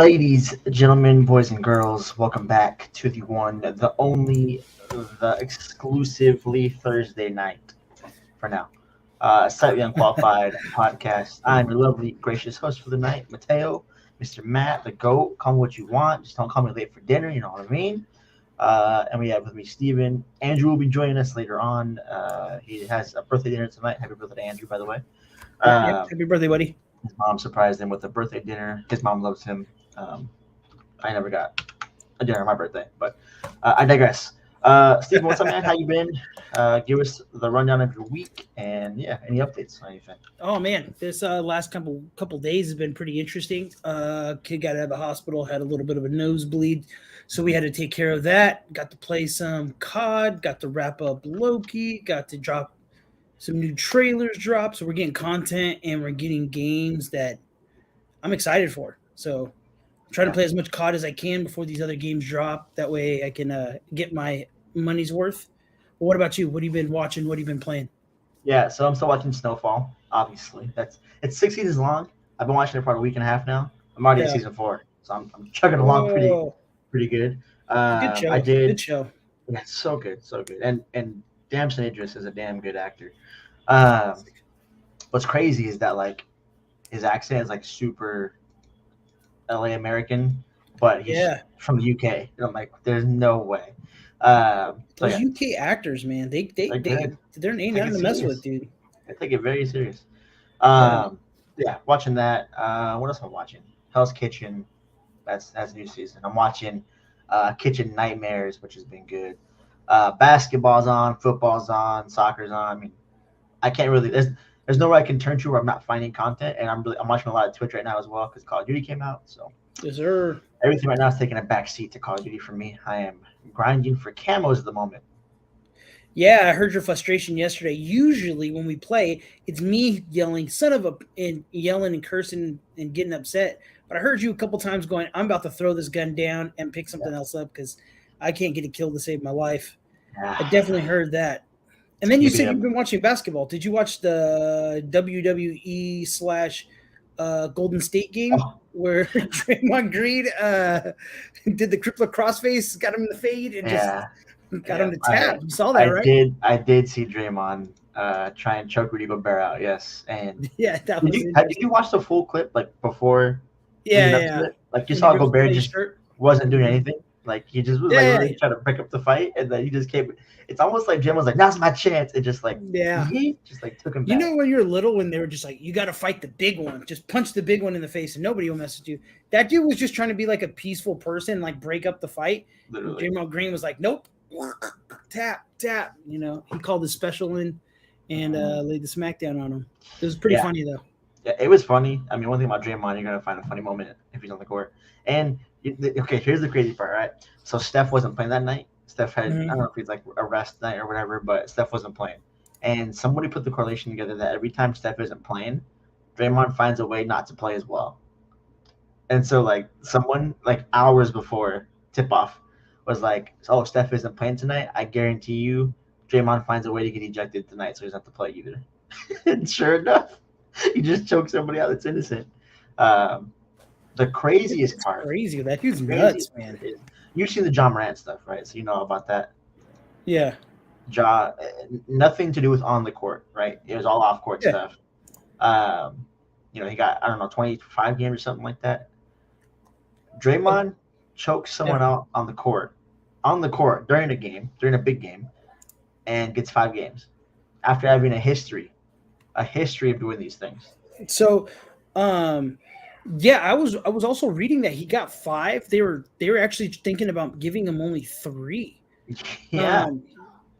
Ladies, gentlemen, boys and girls, welcome back to the one, the only, the exclusively Thursday night for now. Slightly Unqualified podcast. I'm your lovely, gracious host for the night, Mateo, Mr. Matt, the GOAT. Call me what you want. Just don't call me late for dinner, you know what I mean? And we have with me Steven. Andrew will be joining us later on. He has a birthday dinner tonight. Happy birthday, Andrew, by the way. Happy birthday, buddy. His mom surprised him with a birthday dinner. His mom loves him. I never got a dinner on my birthday, but I digress. Steven, what's up, man? How you been? Give us the rundown of your week and any updates on anything. Oh man, this last couple days has been pretty interesting. Kid got out of the hospital, had a little bit of a nosebleed, so we had to take care of that. Got to play some COD, got to wrap up Loki, got to drop some new trailers drop. So we're getting content and we're getting games that I'm excited for. So I'm trying to play as much COD as I can before these other games drop. That way I can get my money's worth. But what about you? What have you been watching? What have you been playing? Yeah, so I'm still watching Snowfall, obviously. It's 6 seasons long. I've been watching it for a week and a half now. I'm already in season 4, so I'm chugging along pretty good. Good show. Good show. Yeah, so good. And Damson Idris is a damn good actor. What's crazy is that like his accent is like super LA American, but he's from the UK. And I'm like, there's no way. Those UK actors, man, they're ain't nothing to mess with, dude. I take it very serious. Watching that. What else am I watching? Hell's Kitchen. That's new season. I'm watching Kitchen Nightmares, which has been good. Basketball's on, football's on, soccer's on. I mean, I can't really. There's nowhere I can turn to where I'm not finding content, and I'm watching a lot of Twitch right now as well because Call of Duty came out. So yes, sir. Everything right now is taking a back seat to Call of Duty for me. I am grinding for camos at the moment. Yeah, I heard your frustration yesterday. Usually when we play, it's me yelling "son of a" and yelling and cursing and getting upset. But I heard you a couple times going, "I'm about to throw this gun down and pick something else up because I can't get a kill to save my life." I definitely heard that. And then you said you've been watching basketball. Did you watch the WWE / Golden State game where Draymond Green did the crippler crossface, got him in the fade, and just got him to tap? You saw that, right? I did see Draymond try and choke Rudy Gobert out. Yes, and that was. Did you watch the full clip like before? Yeah. Like you saw Gobert just wasn't doing anything. Like he just was really trying to break up the fight, and then he just came. It's almost like Jim was like, "Now's my chance." It just like he just like took him back. You know when you're little, when they were just like, "You got to fight the big one, just punch the big one in the face, and nobody will mess with you." That dude was just trying to be like a peaceful person, like break up the fight. Draymond Green was like, "Nope, tap." You know, he called his special in and laid the smackdown on him. It was pretty funny though. Yeah, it was funny. I mean, one thing about Draymond, you're gonna find a funny moment if he's on the court. And okay, here's the crazy part, right? So Steph wasn't playing that night. Steph had, I don't know if he's like a rest night or whatever, but Steph wasn't playing. And somebody put the correlation together that every time Steph isn't playing, Draymond finds a way not to play as well. And so like someone like hours before tip-off was like, "Oh, Steph isn't playing tonight. I guarantee you Draymond finds a way to get ejected tonight so he doesn't have to play either." And sure enough, he just choked somebody out that's innocent. The craziest part. Crazy. That dude's nuts, man. You've seen the John Morant stuff, right? So you know about that. Yeah. Nothing to do with on the court, right? It was all off court stuff. He got, I don't know, 25 games or something like that. Draymond chokes someone out on the court during a big game, and gets 5 games after having a history of doing these things. So, I was also reading that he got 5. They were actually thinking about giving him only 3. Yeah.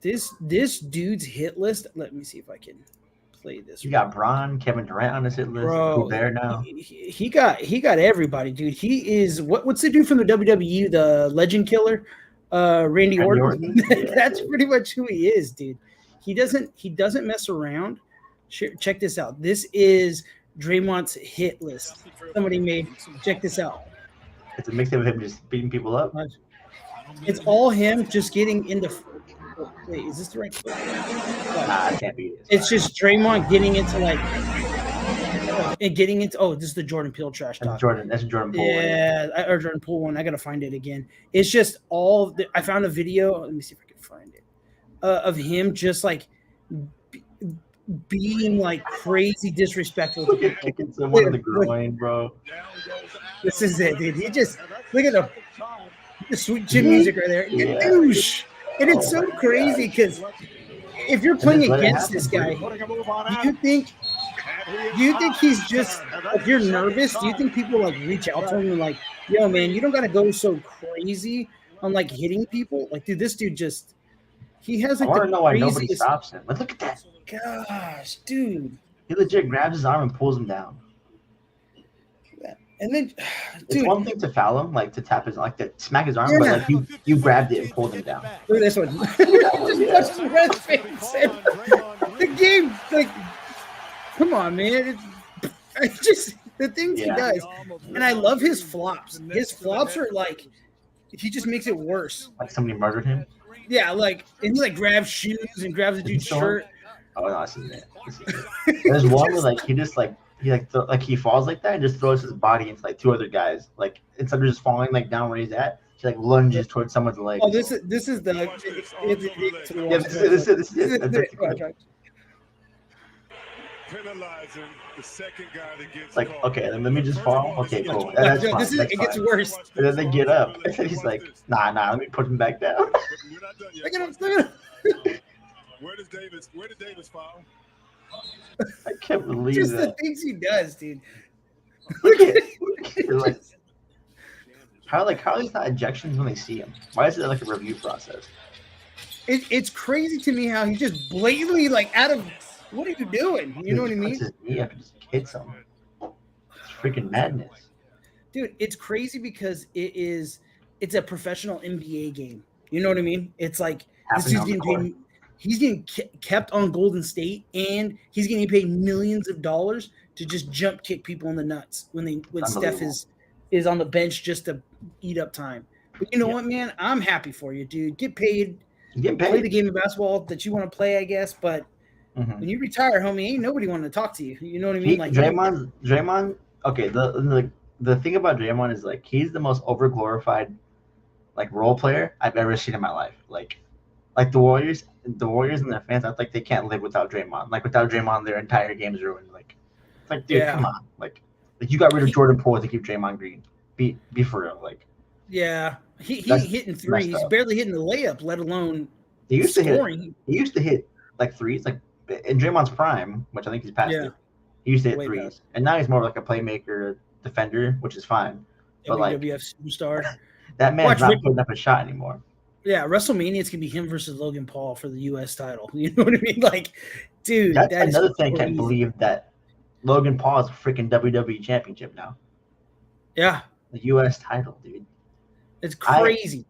This dude's hit list. Let me see if I can play this. You got Bron, Kevin Durant on his hit list. Bro, Gobert now. He got everybody, dude. He is what's the dude from the WWE, the Legend Killer, Randy Orton. That's pretty much who he is, dude. He doesn't mess around. Check this out. This is Draymond's hit list. Somebody made. Check this out. It's a mixtape of him just beating people up. It's all him just getting into. Wait, is this the right? Nah, it can't be. It's just Draymond getting into like And getting into this is the Jordan Peele trash talk. That's Jordan Poole. Yeah, or Jordan Poole one. I gotta find it again. It's just I found a video. Let me see if I can find it of him just like being like crazy disrespectful to people. Kicking someone in the groin, bro. This is it, dude. He just look at the sweet chin music right there. Yeah. Douche. And it's so crazy because if you're playing against this guy, do you think he's just if you're nervous, do you think people like reach out to him and like, yo man, you don't gotta go so crazy on like hitting people? Like, dude, this dude just he has like I want to know why nobody stops him. But look at that. Gosh, dude. He legit grabs his arm and pulls him down. And then, dude, it's one thing to foul him, like to tap his, like to smack his arm, but like you grabbed it and pulled him down. Look at this one. Just touched his red face. The game, like, come on, man. It's just the things he does, and I love his flops. His flops are like, he just makes it worse. Like somebody murdered him. Yeah, like and he like grabs shoes and grabs a dude's shirt. Oh no, I see that. There's one where like he just like. He falls like that and just throws his body into like two other guys. Like instead of just falling like down where he's at, he like lunges towards someone's leg. Oh, this is the this is it. Penalizing the second guy that gets like okay, then let me just fall. Okay, cool. That's fine. It gets worse. And then they get up, and then he's like, nah, let me put him back down. Look at him. Where did Davis foul? I can't believe just that. the things he does, dude. Look at how are these not ejections when they see him? Why is it like a review process? It's crazy to me how he just blatantly like out of what are you doing? You know what I mean? His knee up and just hits him. It's freaking madness, dude. It's crazy because it's a professional NBA game. You know what I mean? It's like this dude's getting paid. He's getting kept on Golden State, and he's getting paid millions of dollars to just jump kick people in the nuts when Steph is on the bench just to eat up time. But you know what, man? I'm happy for you, dude. Get paid. Play the game of basketball that you want to play, I guess. But when you retire, homie, ain't nobody wanting to talk to you. You know what I mean? Like Draymond. Okay, the thing about Draymond is like he's the most overglorified like role player I've ever seen in my life. Like the Warriors and their fans act like they can't live without Draymond. Like without Draymond, their entire game is ruined. Like it's like, dude, come on. Like you got rid of Jordan Poole to keep Draymond Green. Be for real. Like he hitting threes. He's barely hitting the layup, let alone scoring. He used to hit like threes, like in Draymond's prime, which I think he's past it. He used to hit threes, and now he's more like a playmaker, defender, which is fine. But WWF superstar. That man's not putting up a shot anymore. Yeah, WrestleMania it's gonna be him versus Logan Paul for the U.S. title. You know what I mean? Like, dude, that's another thing. I can't believe that Logan Paul is a freaking WWE championship now. Yeah, the U.S. title, dude. It's crazy.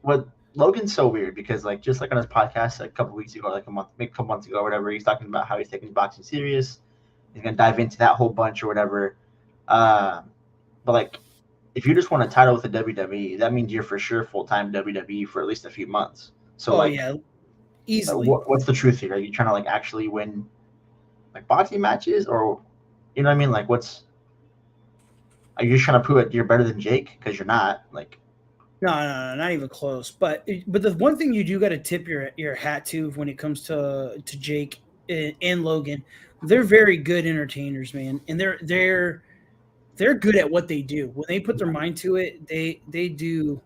What Logan's so weird because like just like on his podcast like a couple weeks ago, like a couple months ago, or whatever, he's talking about how he's taking boxing serious. He's gonna dive into that whole bunch or whatever. But like. If you just want a title with the WWE, that means you're for sure full-time WWE for at least a few months. So easily. What's the truth here? Are you trying to like actually win like boxing matches, or you know what I mean? Like, are you just trying to prove that you're better than Jake because you're not? Like, no, not even close. But the one thing you do got to tip your hat to when it comes to Jake and Logan, they're very good entertainers, man, and they're good at what they do. When they put their mind to it, they do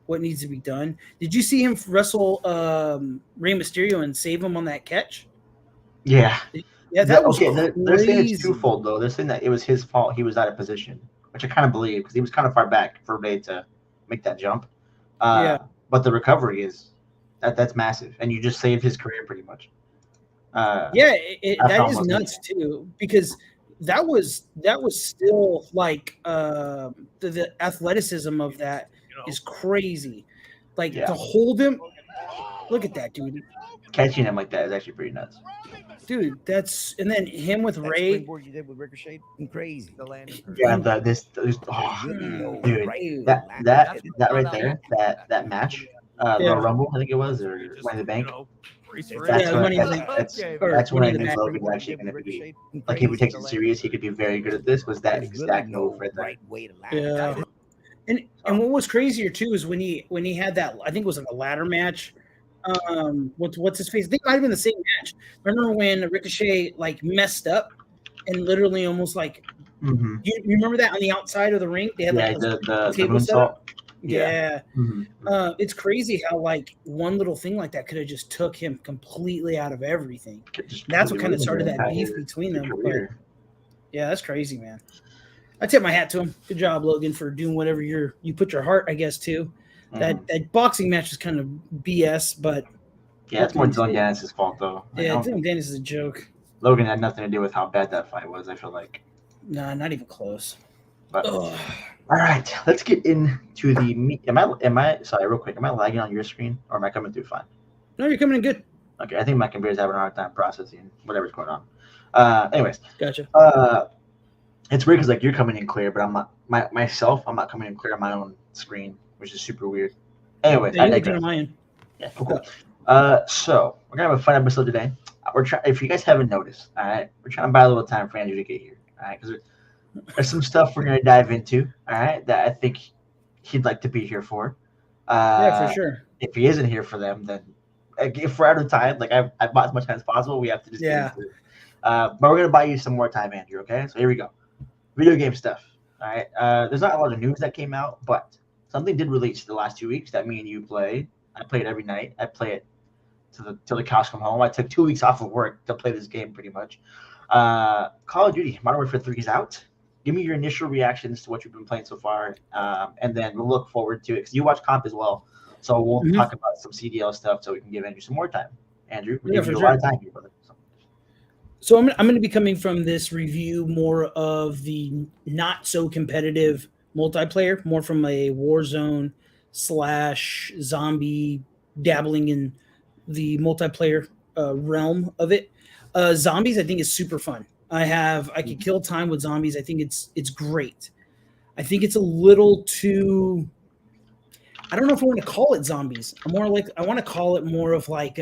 what needs to be done. Did you see him wrestle Rey Mysterio and save him on that catch? Yeah. Yeah, that was okay. They're saying it's twofold, though. They're saying that it was his fault. He was out of position, which I kind of believe because he was kind of far back for Rey to make that jump. But the recovery that's massive, and you just saved his career pretty much. That is nuts too, because that was still like the athleticism of that is crazy. Like to hold him, look at that, dude. Catching him like that is actually pretty nuts. Dude, and then him with Ray. Springboard you did with Ricochet, crazy. Yeah, dude, that right there, that match, the Rumble, I think it was, or Money in the Bank. That's Yeah, when Money in the- that's when Money I in the knew Bank. Logan was actually going to be like if he takes it serious, he could be very good at this. Was that There's exact really no move right there? right way to laugh. Yeah. And what was crazier too is when he had that, I think it was like a ladder match. What's his face? I think it might have been the same match. Remember when Ricochet like messed up and literally almost like Mm-hmm. you remember that on the outside of the ring? They had Yeah, like the table set up. moonsault. Yeah. Mm-hmm. It's crazy how like one little thing like that could have just took him completely out of everything. That's what kind of started that beef between them. But yeah, that's crazy, man. I tip my hat to him. Good job, Logan, for doing whatever you put your heart, I guess, to. That boxing match was kind of BS, but yeah, it's more Dylan Dennis's fault though. Yeah, Dylan Dennis is a joke. Logan had nothing to do with how bad that fight was. I feel like. Nah, not even close. But all right, let's get into the meat. Am I sorry, real quick? Am I lagging on your screen or am I coming through fine? No, you're coming in good. Okay, I think my computer's having a hard time processing whatever's going on. Anyways, gotcha. It's weird because like you're coming in clear, but I'm not I'm not coming in clear on my own screen, which is super weird. Anyways, I digress. Yeah, cool. So we're gonna have a fun episode today. We're trying. If you guys haven't noticed, all right, we're trying to buy a little time for Andrew to get here, all right, because there's some stuff we're gonna dive into, all right, that I think he'd like to be here for. Yeah, for sure. If he isn't here for them, then if we're out of time, like I bought as much time as possible, we have to just get into it. But we're gonna buy you some more time, Andrew. Okay, so here we go. Video game stuff. All right. There's not a lot of news that came out, but something did release the last 2 weeks that me and you play. I play it every night. I play it till the cows come home. I took 2 weeks off of work to play this game, pretty much. Call of Duty Modern Warfare 3 is out. Give me your initial reactions to what you've been playing so far, and then we'll look forward to it because you watch comp as well. So we'll talk about some CDL stuff so we can give Andrew some more time. Andrew, we're giving you a lot of time here, brother. So I'm going to be coming from this review more of the not so competitive multiplayer, more from a Warzone / zombie dabbling in the multiplayer realm of it. Zombies, I think, is super fun. I can kill time with zombies. I think it's great. I think it's a little too. I don't know if I want to call it zombies. I want to call it more of like.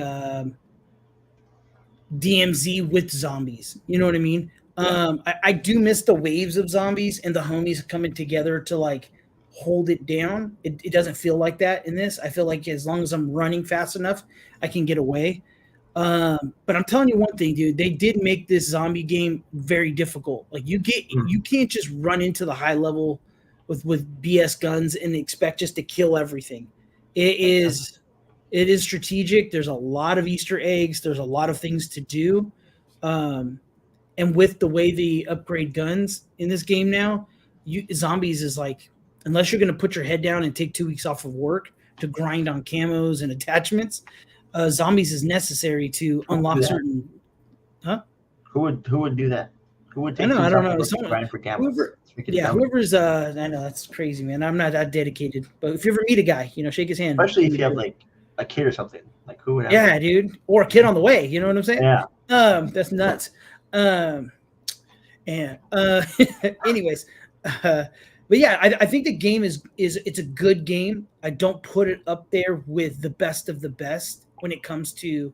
DMZ with zombies. You know what I mean? I do miss the waves of zombies and the homies coming together to like hold it down. It doesn't feel like that in this. I feel like as long as I'm running fast enough, I can get away. But I'm telling you one thing, dude, they did make this zombie game very difficult. Like you can't just run into the high level with BS guns and expect just to kill everything. It is strategic. There's a lot of Easter eggs. There's a lot of things to do. And with the way they upgrade guns in this game now, zombies is like, unless you're going to put your head down and take 2 weeks off of work to grind on camos and attachments, zombies is necessary to unlock certain. Huh? Who would do that? Who would take? I don't know. Grind for camos? Whoever's. I know that's crazy, man. I'm not that dedicated, but if you ever meet a guy, shake his hand. Especially if you have like a kid or something, like who would have that? Dude, or a kid on the way, you know what I'm saying? Yeah. That's nuts. Anyways, but yeah, I think the game is it's a good game. I don't put it up there with the best of the best when it comes to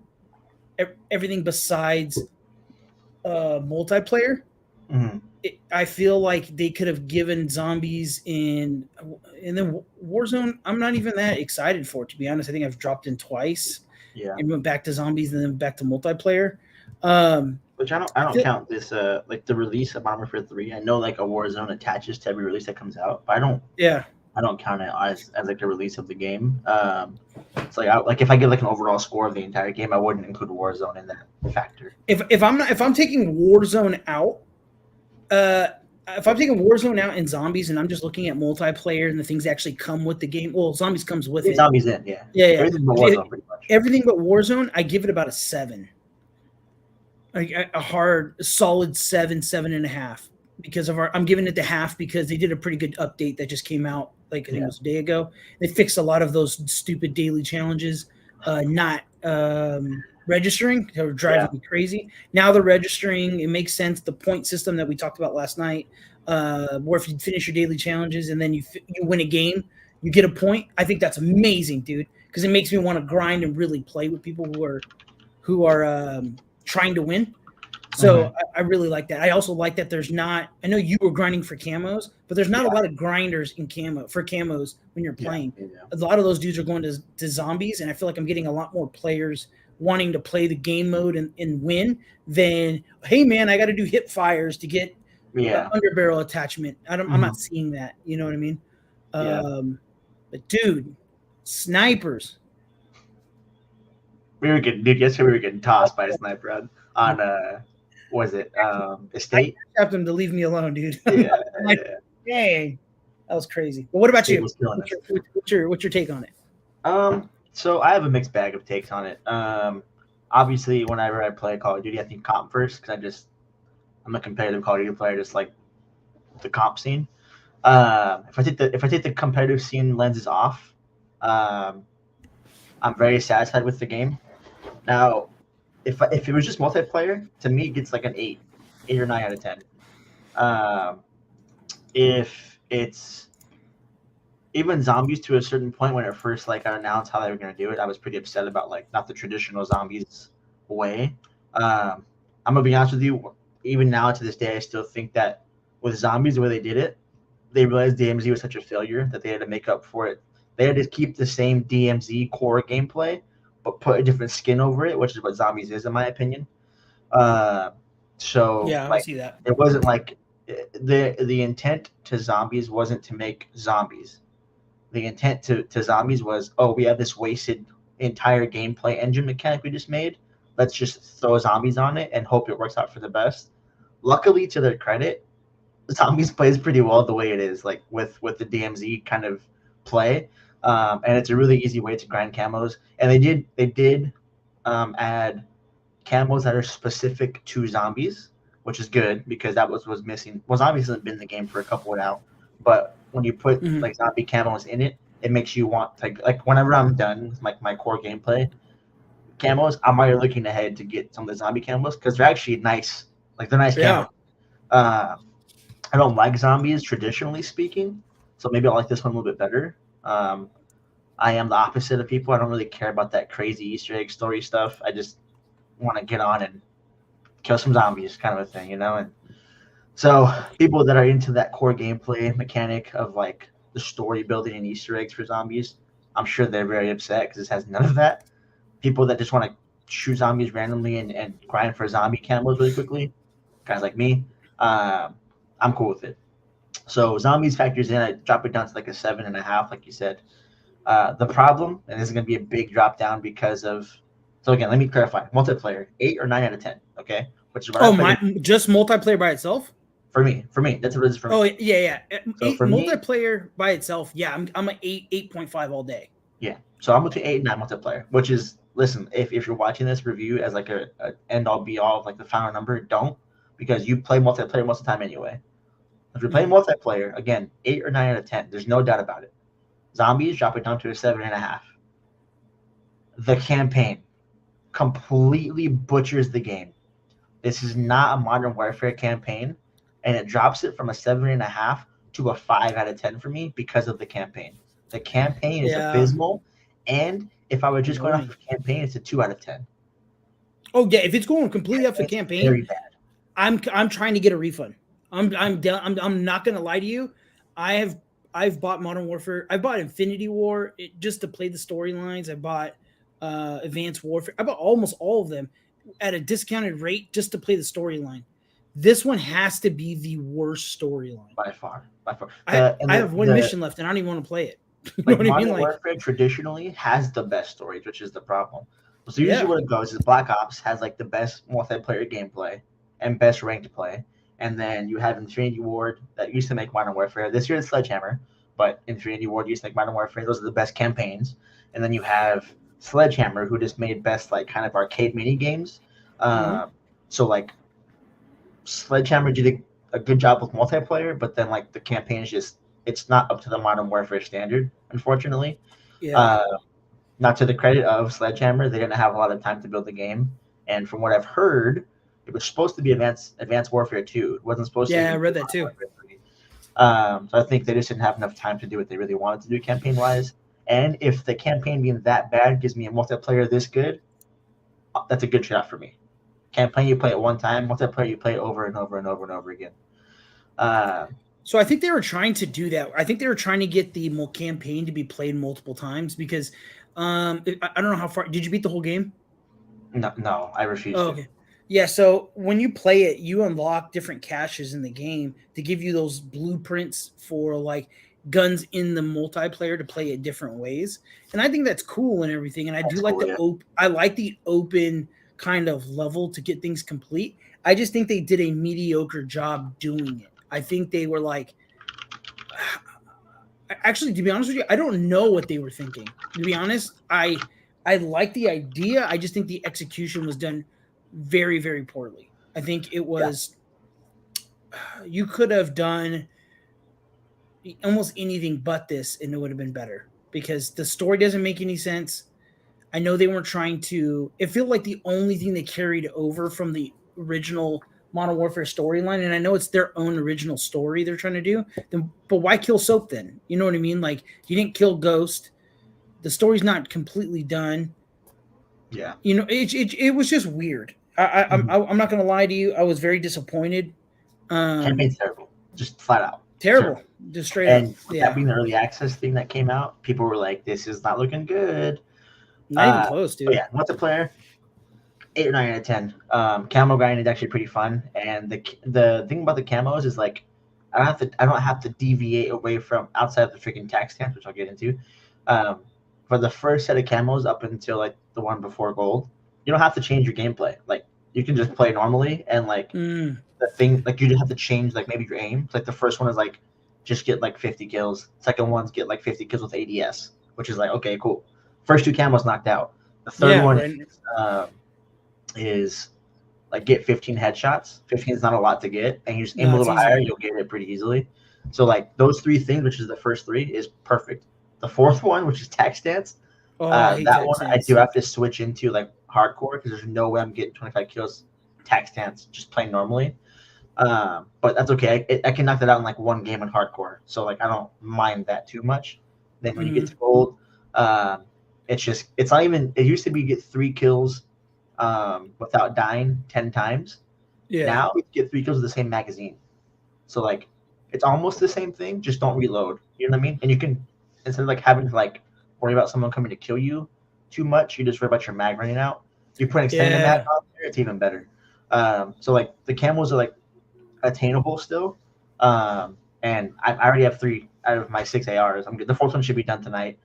everything besides multiplayer. I feel like they could have given zombies and then Warzone. I'm not even that excited for it, to be honest. I think I've dropped in twice. Yeah. And went back to zombies and then back to multiplayer. Which I don't count this like the release of Modern Warfare 3. I know like a Warzone attaches to every release that comes out, but I don't count it as like the release of the game. It's like if I get like an overall score of the entire game, I wouldn't include Warzone in that factor. If I'm taking Warzone out. If I'm taking Warzone out and zombies, and I'm just looking at multiplayer and the things that actually come with the game, well, zombies comes with it. Zombies in, yeah. Everything but Warzone, pretty much. Everything but Warzone, I give it about a 7, a hard, solid 7.5, because I'm giving it the half because they did a pretty good update that just came out like I think it was a day ago. They fixed a lot of those stupid daily challenges, not registering. They were driving me crazy. Now they're registering. It makes sense. The point system that we talked about last night, where if you finish your daily challenges and then you win a game, you get a point. I think that's amazing, dude, because it makes me want to grind and really play with people who are who are trying to win. So I really like that. I also like that there's not. I know you were grinding for camos, but there's not a lot of grinders in camos when you're playing. A lot of those dudes are going to zombies, and I feel like I'm getting a lot more players wanting to play the game mode and win than, hey man, I got to do hip fires to get underbarrel attachment. I'm not seeing that. You know what I mean? But dude, snipers. Yesterday we were getting tossed by a sniper on was it Estate? I tapped him to leave me alone, dude. Like, dang, that was crazy. But what about you? What's your take on it? So I have a mixed bag of takes on it. Obviously, whenever I play Call of Duty, I think comp first because I'm a competitive Call of Duty player, just like the comp scene. If I take the competitive scene lenses off, I'm very satisfied with the game. Now, if it was just multiplayer, to me it gets like an 8 or 9 out of 10. If it's even zombies to a certain point, when it first got announced how they were going to do it, I was pretty upset about not the traditional zombies way. I'm gonna be honest with you. Even now to this day, I still think that with zombies, the way they did it, they realized DMZ was such a failure that they had to make up for it. They had to keep the same DMZ core gameplay, but put a different skin over it, which is what zombies is, in my opinion. So yeah, I see that. It wasn't the intent to zombies wasn't to make zombies. The intent to zombies was, we have this wasted entire gameplay engine mechanic we just made. Let's just throw zombies on it and hope it works out for the best. Luckily, to their credit, zombies plays pretty well the way it is, with the DMZ kind of play. And it's a really easy way to grind camos. And they did add camos that are specific to zombies, which is good because that was missing. Well, zombies hasn't been in the game for a couple now, but when you put zombie camos in it, it makes you want whenever I'm done with my core gameplay camos, I'm already looking ahead to get some of the zombie camos because they're actually nice. They're nice camos. I don't like zombies traditionally speaking, so maybe I'll like this one a little bit better. I am the opposite of people. I don't really care about that crazy Easter egg story stuff. I just want to get on and kill some zombies, kind of a thing, And so people that are into that core gameplay mechanic of the story building and Easter eggs for zombies, I'm sure they're very upset because this has none of that. People that just want to shoot zombies randomly and grind for zombie camos really quickly, guys like me, I'm cool with it. So zombies factors in. I drop it down to a 7.5, like you said. The problem, and this is going to be a big drop down because of. So again, let me clarify. Multiplayer, 8 or 9 out of 10. Okay, which is what just multiplayer by itself. For me, that's what it is for me. Oh yeah. So for multiplayer me, by itself, yeah, I'm an 8.5 all day. Yeah, so I'm between 8 and 9 multiplayer, which is listen. If you're watching this review as a end all be all of the final number, don't, because you play multiplayer most of the time anyway. If you're playing multiplayer, again, 8 or 9 out of 10. There's no doubt about it. Zombies, drop it down to a 7.5. The campaign completely butchers the game. This is not a Modern Warfare campaign, and it drops it from a 7.5 to a 5 out of 10 for me because of the campaign. The campaign is abysmal, and if I were just going off of campaign, it's a 2 out of 10. Oh yeah, if it's going completely off the campaign, very bad. I'm trying to get a refund. I'm not gonna lie to you. I've bought Modern Warfare. I bought Infinity War just to play the storylines. I bought Advanced Warfare. I bought almost all of them at a discounted rate just to play the storyline. This one has to be the worst storyline by far. I have one mission left, and I don't even want to play it. You know what I mean? Modern Warfare traditionally has the best stories, which is the problem. So usually what it goes is Black Ops has the best multiplayer gameplay and best ranked play. And then you have Infinity Ward that used to make Modern Warfare. This year it's Sledgehammer, but Infinity Ward used to make Modern Warfare. Those are the best campaigns. And then you have Sledgehammer, who just made best kind of arcade mini games. So Sledgehammer did a good job with multiplayer, but then the campaign is it's not up to the Modern Warfare standard, unfortunately. Not to the credit of Sledgehammer, they didn't have a lot of time to build the game. And from what I've heard, it was supposed to be Advanced Warfare 2. It wasn't supposed to be. Yeah, I read that too. So I think they just didn't have enough time to do what they really wanted to do campaign-wise. And if the campaign being that bad gives me a multiplayer this good, that's a good trade-off for me. Campaign, you play it one time. Multiplayer, you play it over and over and over and over again. So I think they were trying to do that. I think they were trying to get the campaign to be played multiple times because I don't know how far. Did you beat the whole game? No, I refuse to. Okay. Yeah, so when you play it, you unlock different caches in the game to give you those blueprints for like guns in the multiplayer to play it different ways. And I think that's cool and everything. And I do like I like the open kind of level to get things complete. I just think they did a mediocre job doing it. I think they were like, actually, to be honest with you, I don't know what they were thinking. To be honest, I like the idea. I just think the execution was done very, very poorly. I think it was, you could have done almost anything but this and it would have been better because the story doesn't make any sense. I know they weren't trying to, it felt like the only thing they carried over from the original Modern Warfare storyline, and I know it's their own original story they're trying to do, then, but why kill Soap then? You know what I mean? Like, you didn't kill Ghost. The story's not completely done. Yeah. You know, it was just weird. I'm not going to lie to you. I was very disappointed. Campaign's terrible. Just flat out. Terrible. Just straight and up. That being the early access thing that came out, people were like, this is not looking good. Not even close, dude. Yeah, multiplayer, 8 or 9 out of 10. Camo grind is actually pretty fun, and the thing about the camos is like, I don't have to deviate away from outside of the freaking tax stamps, which I'll get into. For the first set of camos up until like the one before gold, you don't have to change your gameplay. Like you can just play normally, and like the thing, like you just have to change like maybe your aim. Like the first one is like just get like 50 kills. Second one's get like 50 kills with ADS, which is like okay, cool. First 2 camos knocked out. The third one is like get 15 headshots. 15 is not a lot to get, and you just aim a little higher, you'll get it pretty easily. So like those 3 things, which is the first 3, is perfect. The fourth one, which is tax stance, that one I do have to switch into like hardcore because there's no way I'm getting 25 kills tax stance just playing normally. But that's okay. I can knock that out in like one game in hardcore, so like I don't mind that too much. Then when you get to gold, it's not even. It used to be you get 3 kills without dying 10 times. Yeah. Now you get 3 kills with the same magazine. So like it's almost the same thing, just don't reload. You know what I mean? And you can, instead of like having to like worry about someone coming to kill you too much, you just worry about your mag running out. You put an extended mag on there, it's even better. So like the camos are like attainable still. And I already have 3 out of my 6 ARs. I'm good. The 4th one should be done tonight.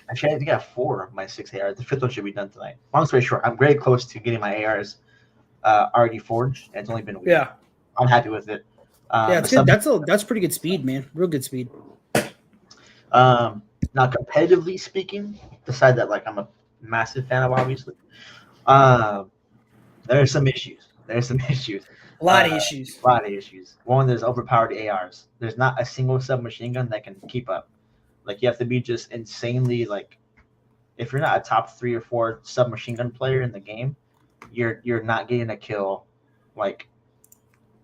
Actually, I think I have 4 of my 6 ARs. The 5th one should be done tonight. Long story short, I'm very close to getting my ARs already forged, and it's only been a week. Yeah, I'm happy with it. It's good. That's pretty good speed, man. Real good speed. Now, competitively speaking, aside that like I'm a massive fan of, obviously, there are some issues. A lot of issues. One, there's overpowered ARs. There's not a single submachine gun that can keep up. Like you have to be just insanely like, if you're not a top 3 or 4 submachine gun player in the game, you're not getting a kill. Like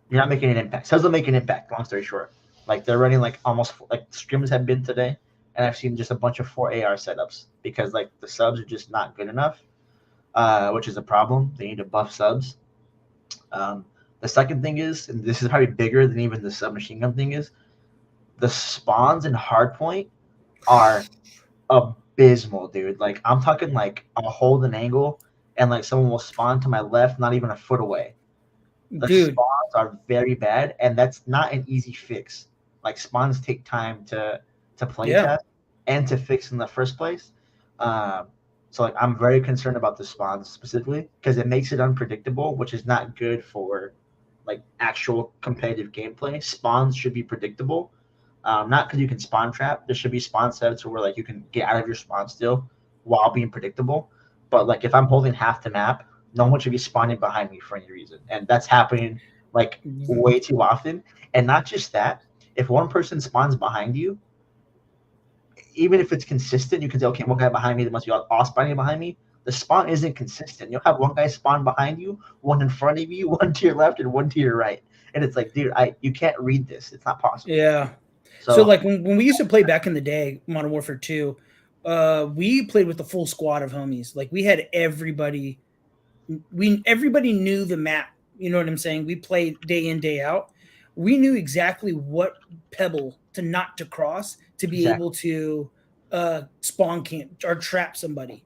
you're not making an impact. Subs will make an impact. Long story short, like they're running like almost like scrims have been today, and I've seen just a bunch of 4 AR setups because like the subs are just not good enough, which is a problem. They need to buff subs. The second thing is, and this is probably bigger than even the submachine gun thing, is the spawns in hardpoint are abysmal, dude. Like I'm talking like I'll hold an angle and like someone will spawn to my left, not even a foot away. The spawns are very bad, and that's not an easy fix. Like spawns take time to play test and to fix in the first place. So like I'm very concerned about the spawns specifically because it makes it unpredictable, which is not good for like actual competitive gameplay. Spawns should be predictable. Not because you can spawn trap. There should be spawn setups where like you can get out of your spawn still while being predictable. But like if I'm holding half the map, no one should be spawning behind me for any reason. And that's happening like way too often. And not just that, if one person spawns behind you, even if it's consistent, you can say, okay, one guy behind me, there must be all spawning behind me. The spawn isn't consistent. You'll have one guy spawn behind you, one in front of you, one to your left, and one to your right. And it's like, dude, you can't read this. It's not possible. Yeah. So like when we used to play back in the day, Modern Warfare 2, We played with the full squad of homies. Like we had everybody. Everybody knew the map. You know what I'm saying? We played day in, day out. We knew exactly what pebble not to cross to be able to spawn camp or trap somebody.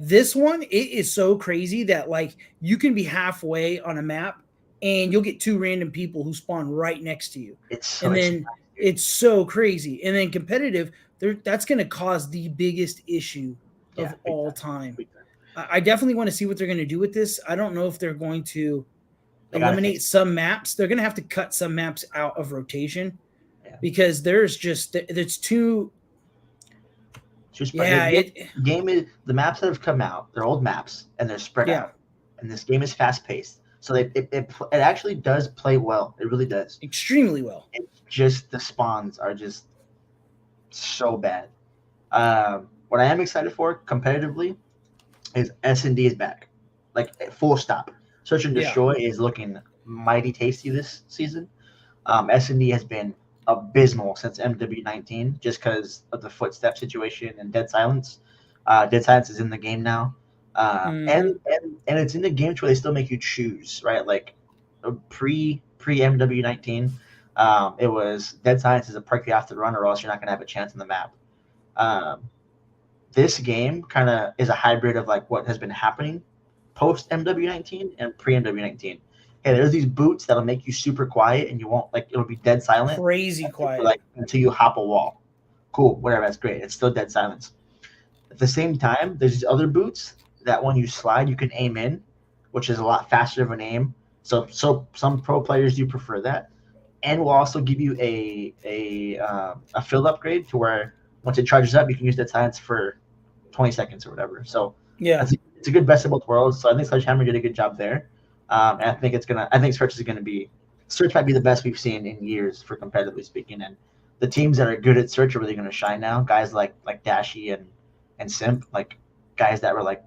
This one, it is so crazy that like you can be halfway on a map and you'll get 2 random people who spawn right next to you. And then it's so crazy. And then competitive, that's going to cause the biggest issue of all time. I definitely want to see what they're going to do with this. I don't know if they're going to eliminate some maps. They're going to have to cut some maps out of rotation because there's too. Yeah, the maps that have come out, they're old maps and they're spread out. And this game is fast paced, so it actually does play well. It really does, extremely well. It's just the spawns are just so bad. What I am excited for competitively is S&D is back, like full stop. Search and Destroy is looking mighty tasty this season. S&D has been abysmal since MW19 just because of the footstep situation and Dead Silence. Dead Silence is in the game now, and it's in the games where they still make you choose, right? Like pre MW19, it was Dead Silence is a perk you have to run or else you're not gonna have a chance on the map. This game kind of is a hybrid of like what has been happening post MW19 and pre MW19. Hey, there's these boots that'll make you super quiet and you won't like it'll be dead silent. Crazy quiet. Like until you hop a wall. Cool, whatever, that's great. It's still dead silence. At the same time, there's these other boots that when you slide, you can aim in, which is a lot faster of an aim. So some pro players do prefer that. And we'll also give you a field upgrade to where once it charges up, you can use dead silence for 20 seconds or whatever. So it's a good best of both worlds. So I think Sledgehammer did a good job there. And I think Search might be the best we've seen in years for competitively speaking. And the teams that are good at Search are really going to shine now. Guys like Dashy and Simp, like guys that were like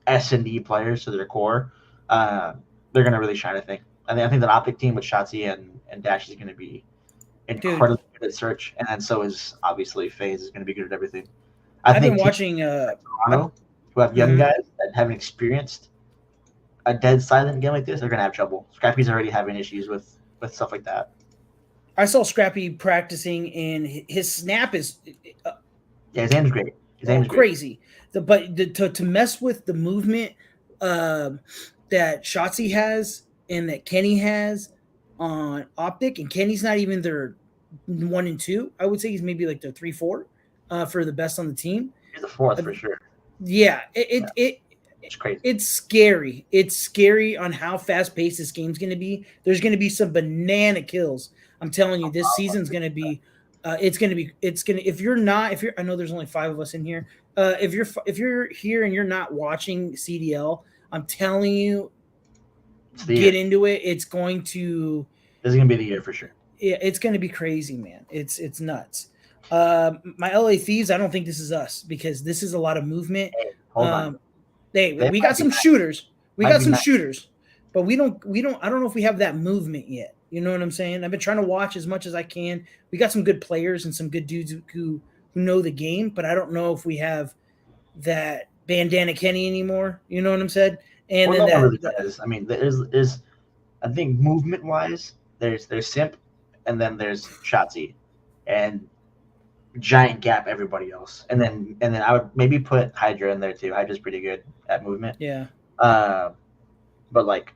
S&D players to their core, they're going to really shine, I think. I think that Optic team with Shotzi and Dashy is going to be incredibly good at Search. And then so is obviously FaZe is going to be good at everything. I've been watching Toronto, who have young guys that haven't experienced a dead silent game like this, they're gonna have trouble. Scrappy's already having issues with stuff like that. I saw Scrappy practicing, and his snap is his aim's great. His aim's crazy. To mess with the movement that Shotzi has and that Kenny has on Optic, and Kenny's not even their 1 and 2. I would say he's maybe like their 3-4 for the best on the team. He's the 4th for sure. Yeah, it's crazy. It's scary. It's scary on how fast paced this game's going to be. There's going to be some banana kills. I'm telling you, this season's going to be. If you're. I know there's only 5 of us in here. If you're here and you're not watching CDL, I'm telling you, get into it. It's going to. This is going to be the year for sure. Yeah, it's going to be crazy, man. It's nuts. My LA Thieves. I don't think this is us because this is a lot of movement. Hey, hold on. We got some shooters. We got some shooters, but we don't. I don't know if we have that movement yet. You know what I'm saying? I've been trying to watch as much as I can. We got some good players and some good dudes who know the game, but I don't know if we have that bandana Kenny anymore. You know what I'm saying? And then I mean, there's I think movement wise, there's Simp, and then there's Shotzi, and giant gap everybody else, and then I would maybe put Hydra in there too. Hydra's pretty good at movement. Yeah. But like,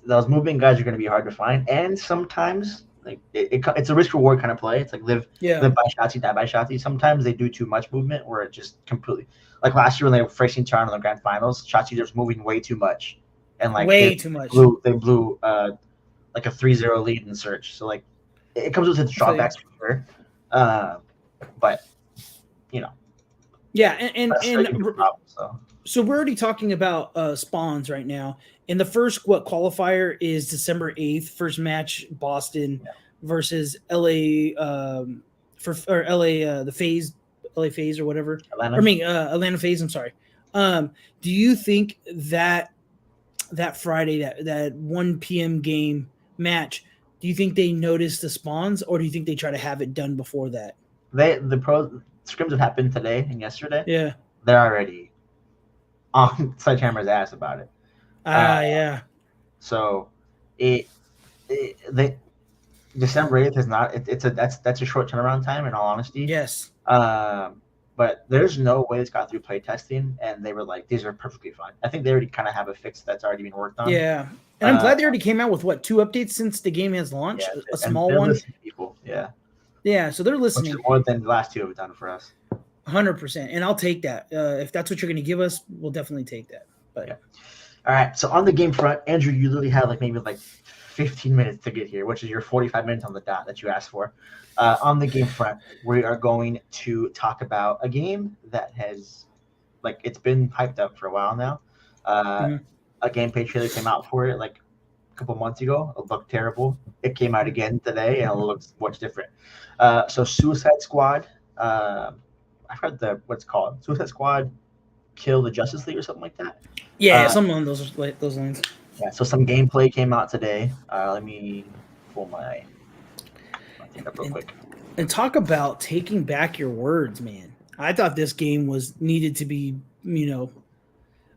those movement guys are going to be hard to find, and sometimes like it's a risk reward kind of play. It's like live by Shotzi, die by Shotzi. Sometimes they do too much movement where it just completely like last year when they were facing Toronto in the grand finals, Shotzi was moving way too much, and like too much. They blew like a 3-0 lead in Search. So like it comes with its drawbacks for sure. But you know, yeah, and so we're already talking about spawns right now. And the first qualifier is December 8th. First match Boston versus LA the FaZe, LA FaZe or whatever. Atlanta FaZe. I'm sorry. Do you think that Friday that 1 p.m. game match? Do you think they notice the spawns, or do you think they try to have it done before that? The pros scrims have happened today and yesterday, Yeah. they're already on Sledgehammer's ass about it. Yeah. So the December 8th is not. That's a short turnaround time. In all honesty. Yes. But there's no way it's got through play testing, and they were like, these are perfectly fine. I think they already kind of have a fix that's already been worked on. Yeah. And I'm glad they already came out with 2 updates since the game has launched. Yeah, a small one. People. Yeah. Yeah. So they're listening. Which is more than the last 2 have done for us. 100%. And I'll take that. If that's what you're going to give us, we'll definitely take that. But yeah. All right. So on the game front, Andrew, you literally had maybe 15 minutes to get here, which is your 45 minutes on the dot that you asked for. On the game front, we are going to talk about a game that has, it's been hyped up for a while now. A gameplay trailer came out for it a couple months ago. It looked terrible. It came out again today, and it looks much different. So Suicide Squad, I forgot what it's called. Suicide Squad Kill the Justice League or something like that. Yeah, something on those lines. Yeah, so some gameplay came out today. Let me pull my thing up real quick. And talk about taking back your words, man. I thought this game needed to be,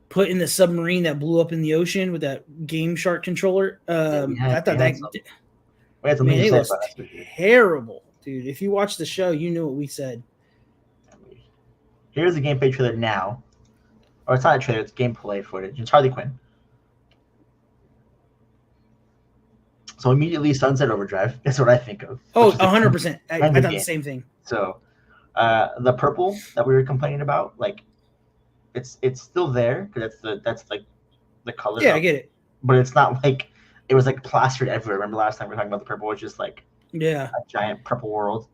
put in the submarine that blew up in the ocean with that Game Shark controller. I thought that it was terrible, dude. If you watch the show, you knew what we said. Here's the gameplay trailer now. Or it's not a trailer, it's gameplay footage. It's Harley Quinn. So immediately Sunset Overdrive. That's what I think of. Oh, 100%. I thought the same thing. So the purple that we were complaining about, it's still there because that's the color. Yeah, I get it. But it's not it was plastered everywhere. Remember last time we were talking about the purple was just a giant purple world.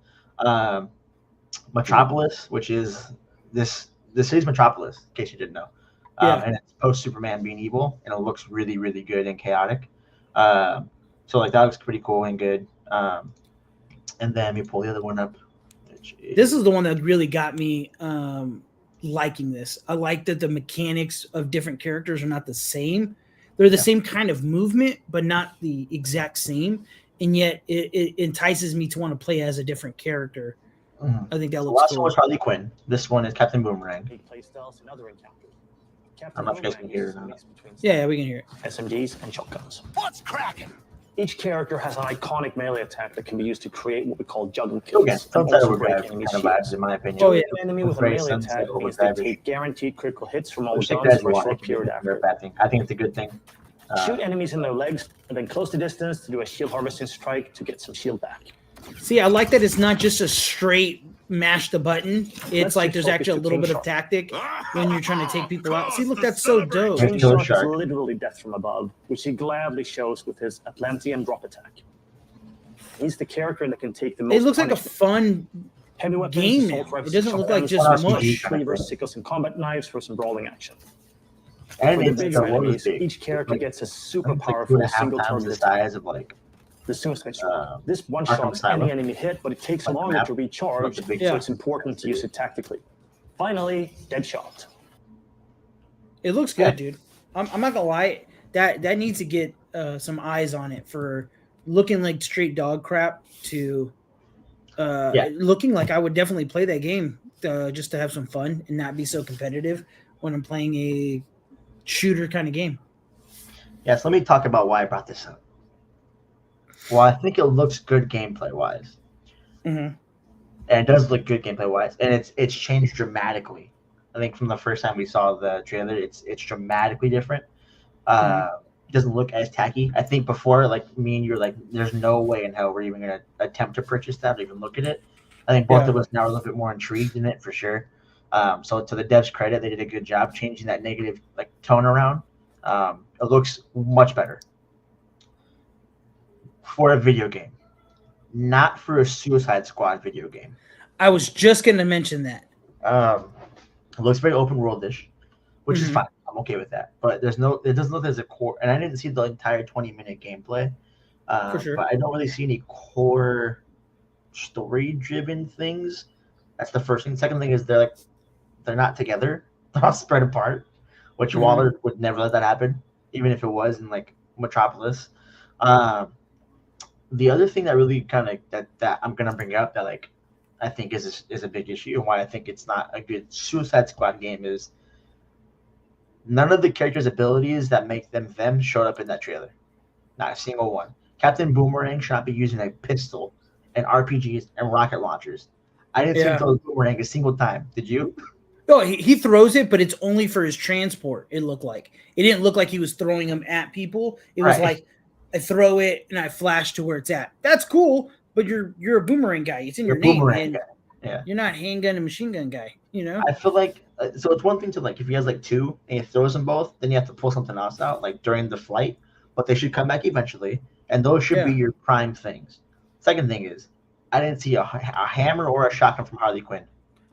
Metropolis, which is this city's Metropolis, in case you didn't know. And it's post Superman being evil, and it looks really, really good and chaotic. So that looks pretty cool and good. And then we pull the other one up. This is the one that really got me liking this. I like that the mechanics of different characters are not the same. They're the same kind of movement, but not the exact same. And yet it entices me to want to play as a different character. I think that looks cool. The last one was Harley Quinn. This one is Captain Boomerang. I'm not sure you guys can hear it or not. Yeah, we can hear it. SMGs and shotguns. What's cracking? Each character has an iconic melee attack that can be used to create what we call juggle kills. Okay, Sunset Overdrive kind of vibes, in my opinion. Oh, yeah. An enemy with a melee attack means they take guaranteed critical hits from all guns for a short period after. I think it's a good thing. Shoot enemies in their legs and then close the distance to do a shield harvesting strike to get some shield back. See, I like that it's not just a straight mash the button. It's there's actually a little bit of tactic when you're trying to take people out. See, look, that's so dope. King Shark is literally death from above, which he gladly shows with his Atlantean drop attack. He's the character that can take the most. It looks like a fun heavy weapons, game now. It doesn't look like just mush. Cleavers, sickles, and combat knives for some brawling action. And for the bigger enemies, each character gets a super powerful single target size of the Suicide Squad. This one shots any enemy hit, but it takes longer to recharge, so it's important to use it tactically. Finally, Deadshot. It looks good, dude. I'm not gonna lie. That needs to get some eyes on it for looking like straight dog crap to looking like I would definitely play that game just to have some fun and not be so competitive when I'm playing a shooter kind of game. Yes, let me talk about why I brought this up. Well, I think it looks good gameplay wise, and it does look good gameplay wise, and it's changed dramatically. I think from the first time we saw the trailer, it's dramatically different. It doesn't look as tacky. I think before, me and you were there's no way in hell we're even gonna attempt to purchase that or even look at it. I think both of us now are a little bit more intrigued in it for sure. So to the devs' credit, they did a good job changing that negative tone around. It looks much better. For a video game, not for a Suicide Squad video game. I was just going to mention that. It looks very open world-ish, which is fine. I'm okay with that. But it doesn't look there's a core, and I didn't see the entire 20-minute gameplay. For sure. But I don't really see any core story-driven things. That's the first thing. The second thing is they're not together. They're all spread apart, which Waller would never let that happen, even if it was in Metropolis. The other thing that really kind of that I'm gonna bring up that I think is a big issue, and why I think it's not a good Suicide Squad game is none of the characters' abilities that make them showed up in that trailer. Not a single one. Captain Boomerang should not be using a pistol and RPGs and rocket launchers. I didn't see him throw the boomerang a single time. Did you? No, he throws it, but it's only for his transport. It looked like it didn't look like he was throwing them at people. It was like I throw it and I flash to where it's at. That's cool, but you're a boomerang guy. It's in your name. And yeah, you're not handgun and machine gun guy. You know. I feel like so it's one thing to like if he has like two and he throws them both, then you have to pull something else out like during the flight. But they should come back eventually, and those should be your prime things. Second thing is, I didn't see a hammer or a shotgun from Harley Quinn.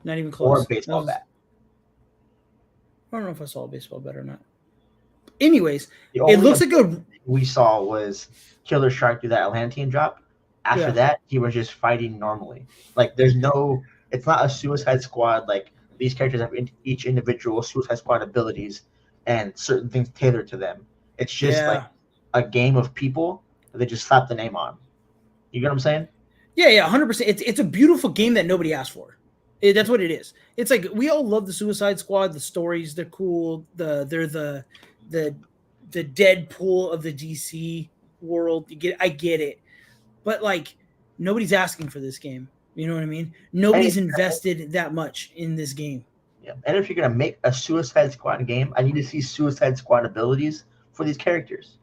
Not even close. Or a baseball bat. I don't know if I saw a baseball bat or not. Anyways, it looks like we saw was Killer Shark do that Atlantean drop. After that, he was just fighting normally. Like there's no, it's not a Suicide Squad. Like these characters have each individual Suicide Squad abilities and certain things tailored to them. It's just like a game of people that they just slap the name on. You get what I'm saying? Yeah, 100%. It's a beautiful game that nobody asked for. That's what it is. It's like we all love the Suicide Squad. The stories, they're cool. They're the Deadpool of the DC world. I get it, but like nobody's asking for this game. You know what I mean? Nobody's invested that much in this game. Yeah, and if you're gonna make a Suicide Squad game, I need to see Suicide Squad abilities for these characters.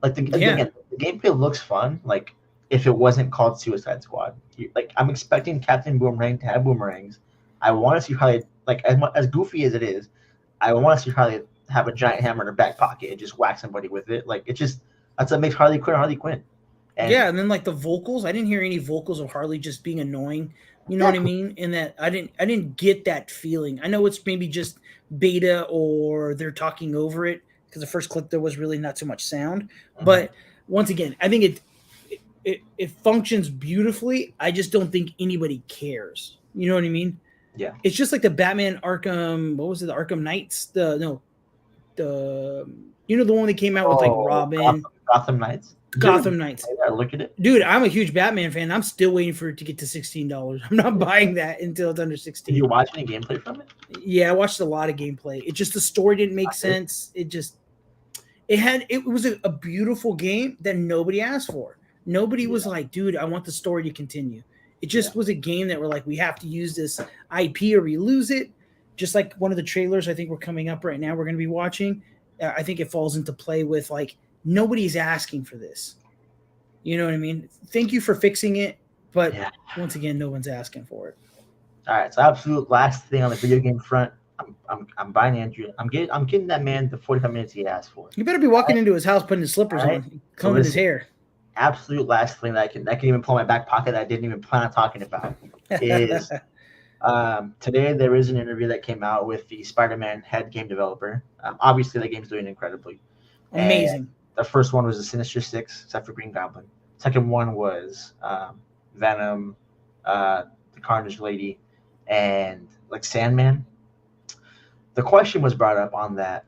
Like again, the gameplay looks fun. Like if it wasn't called Suicide Squad, like I'm expecting Captain Boomerang to have boomerangs. I want to see Harley, like as goofy as it is, I want to see Harley have a giant hammer in her back pocket and just whack somebody with it. Like it just that's what makes Harley Quinn. And then like the vocals, I didn't hear any vocals of Harley just being annoying. You know what I mean? And that I didn't get that feeling. I know it's maybe just beta or they're talking over it because the first clip there was really not too much sound. Mm-hmm. But once again, I think it functions beautifully. I just don't think anybody cares. You know what I mean? Yeah. It's just like the Batman Arkham. What was it? The Arkham Knights. The one that came out with like Robin. Gotham Knights. Gotham Knights. Look at it, dude. I'm a huge Batman fan. I'm still waiting for it to get to $16. I'm not buying that until it's under 16. Did you watch any gameplay from it? Yeah, I watched a lot of gameplay. It just the story didn't make sense. It was a beautiful game that nobody asked for. Nobody was like, dude, I want the story to continue. It just was a game that we're like, we have to use this IP or we lose it. Just like one of the trailers I think we're coming up right now, we're going to be watching. I think it falls into play with like, nobody's asking for this. You know what I mean? Thank you for fixing it. But once again, no one's asking for it. All right. So absolute last thing on the video game front. I'm buying Andrew. I'm getting that man the 45 minutes he asked for. You better be walking into his house putting his slippers on, combing his hair. Absolute last thing that I can even pull in my back pocket that I didn't even plan on talking about is today there is an interview that came out with the Spider-Man head game developer. Obviously, the game's doing incredibly. Amazing. And the first one was the Sinister Six, except for Green Goblin. Second one was Venom, the Carnage Lady, and like Sandman. The question was brought up on that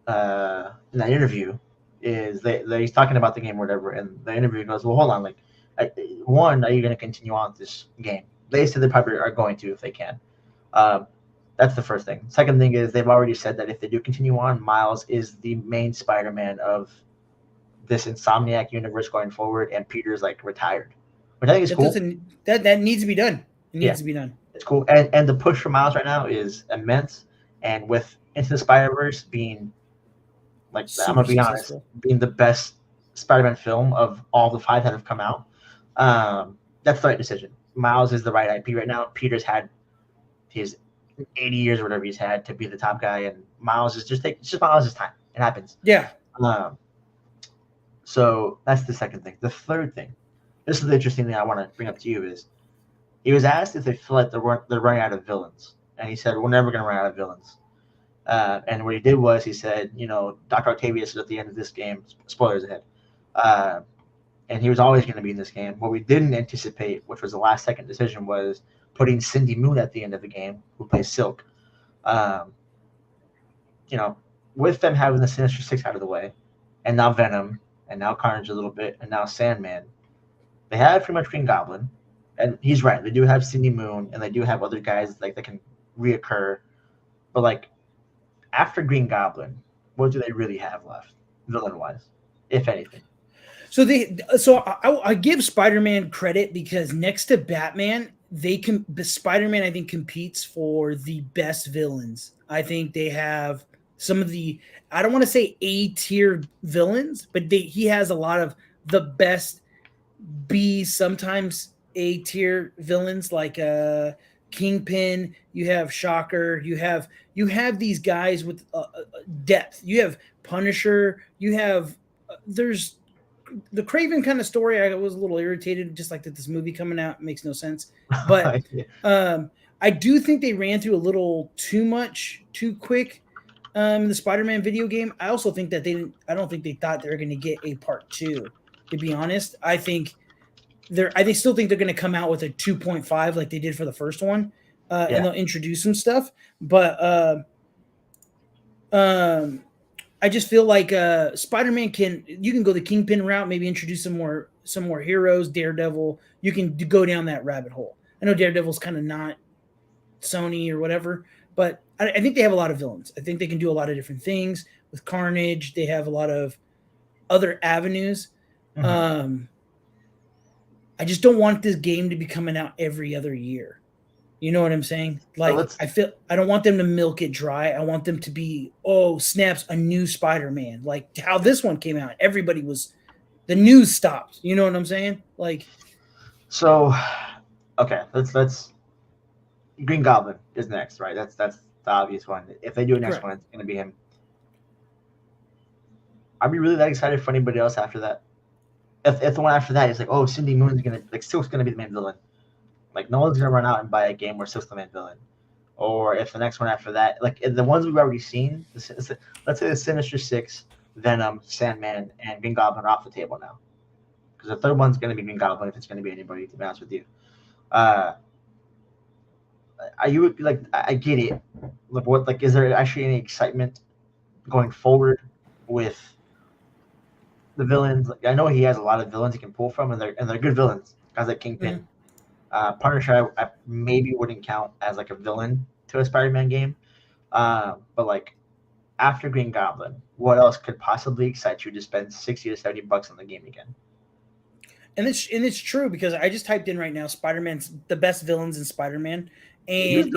in that interview is he's talking about the game or whatever, and the interviewer goes, well, hold on, like, one, are you going to continue on with this game? They said they probably are going to if they can. That's the first thing. Second thing is they've already said that if they do continue on, Miles is the main Spider-Man of this Insomniac universe going forward, and Peter's like retired, which I think is cool. That needs to be done. It needs to be done. It's cool, and the push for Miles right now is immense, and with Into the Spider-Verse being like, I'm gonna be honest, being the best Spider-Man film of all the 5 that have come out, that's the right decision. Miles is the right IP right now. Peter's had his 80 years or whatever he's had to be the top guy, and Miles is just Miles' time. It happens. Yeah. So that's the second thing. The third thing, this is the interesting thing I want to bring up to you is, he was asked if they feel like they're running out of villains, and he said, "We're never going to run out of villains." And what he did was he said, Dr. Octavius is at the end of this game. Spoilers ahead. And he was always going to be in this game. What we didn't anticipate, which was the last second decision, was putting Cindy Moon at the end of the game, who plays Silk. With them having the Sinister Six out of the way, and now Venom, and now Carnage a little bit, and now Sandman, they have pretty much Green Goblin, and he's right. They do have Cindy Moon, and they do have other guys like that can reoccur. But like after Green Goblin, what do they really have left, villain-wise, if anything? So I give Spider-Man credit because next to Batman, Spider-Man I think competes for the best villains. I think they have some of the, I don't want to say A-tier villains, but he has a lot of the best B, sometimes A-tier villains like Kingpin. You have Shocker. You have these guys with depth. You have Punisher. You have there's the Craven kind of story. I was a little irritated, just like that this movie coming out makes no sense. But I do think they ran through a little too much too quick in the Spider-Man video game. I also think that I don't think they thought they were going to get a part 2. To be honest, I think I still think they're going to come out with a 2.5 like they did for the first one, and they'll introduce some stuff. But I just feel like Spider-Man you can go the Kingpin route, maybe introduce some more heroes. Daredevil, you can go down that rabbit hole. I know Daredevil's kind of not Sony or whatever, but I think they have a lot of villains. I think they can do a lot of different things with Carnage. They have a lot of other avenues. Mm-hmm. I just don't want this game to be coming out every other year. You know what I'm saying? Like, I don't want them to milk it dry. I want them to be, snaps, a new Spider-Man. Like how this one came out. The news stopped. You know what I'm saying? Like, so, okay, let's Green Goblin is next, right? That's the obvious one. If they do a next one, it's going to be him. Are we really that excited for anybody else after that? If the one after that is like, Cindy Moon's Silk's gonna be the main villain. Like no one's gonna run out and buy a game where Silk's the main villain. Or if the next one after that, like the ones we've already seen, let's say the Sinister Six, Venom, Sandman, and Green Goblin are off the table now. Because the third one's gonna be Green Goblin if it's gonna be anybody, to be honest with you. Are you like, I get it. Like is there actually any excitement going forward with the villains? Like, I know he has a lot of villains he can pull from, and they're good villains. Guys like Kingpin, Punisher, I maybe wouldn't count as like a villain to a Spider-Man game. But like after Green Goblin, what else could possibly excite you to spend $60 to $70 on the game again? And it's true because I just typed in right now Spider-Man's the best villains in Spider-Man, and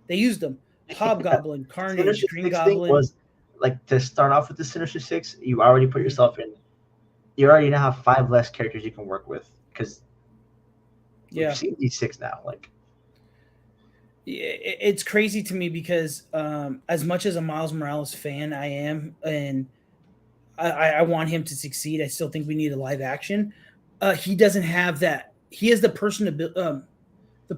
they used them. Hobgoblin, Carnage, Green Goblin. Was like to start off with the Sinister Six, you already put yourself in. You already now have 5 less characters you can work with because you've seen these 6 now. Like, it's crazy to me because as much as a Miles Morales fan I am, and I want him to succeed, I still think we need a live action. He doesn't have that. He has the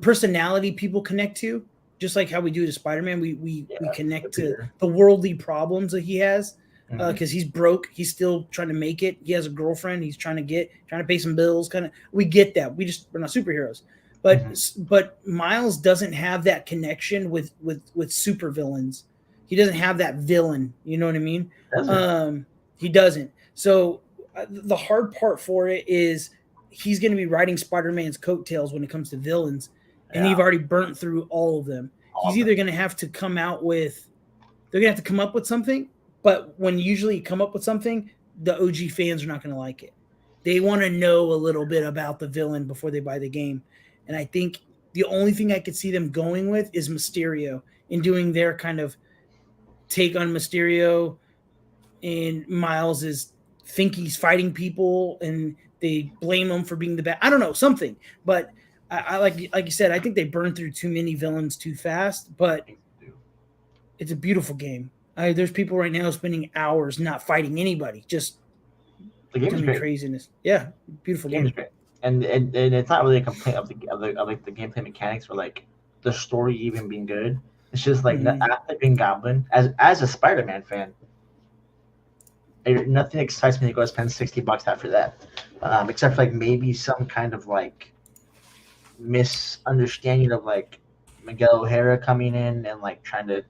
personality people connect to, just like how we do to Spider-Man. We connect to the worldly problems that he has. Because he's broke, he's still trying to make it. He has a girlfriend, he's trying to pay some bills. We get that. We're not superheroes, but Miles doesn't have that connection with super villains. He doesn't have that villain. You know what I mean? He doesn't. So the hard part for it is he's going to be riding Spider-Man's coattails when it comes to villains, and you've already burnt through all of them. He's either going to have to come up with something. But when you usually come up with something, the OG fans are not going to like it. They want to know a little bit about the villain before they buy the game. And I think the only thing I could see them going with is Mysterio and doing their kind of take on Mysterio. And Miles think he's fighting people and they blame him for being the bad. I don't know, something. But I like you said, I think they burned through too many villains too fast. But it's a beautiful game. There's people right now spending hours not fighting anybody, just doing craziness. Yeah, beautiful game. And it's not really a complaint of the gameplay mechanics or like the story even being good. It's just like after Green Goblin, as a Spider-Man fan, nothing excites me to go spend $60 after that, except for like maybe some kind of like misunderstanding of like Miguel O'Hara coming in and like trying to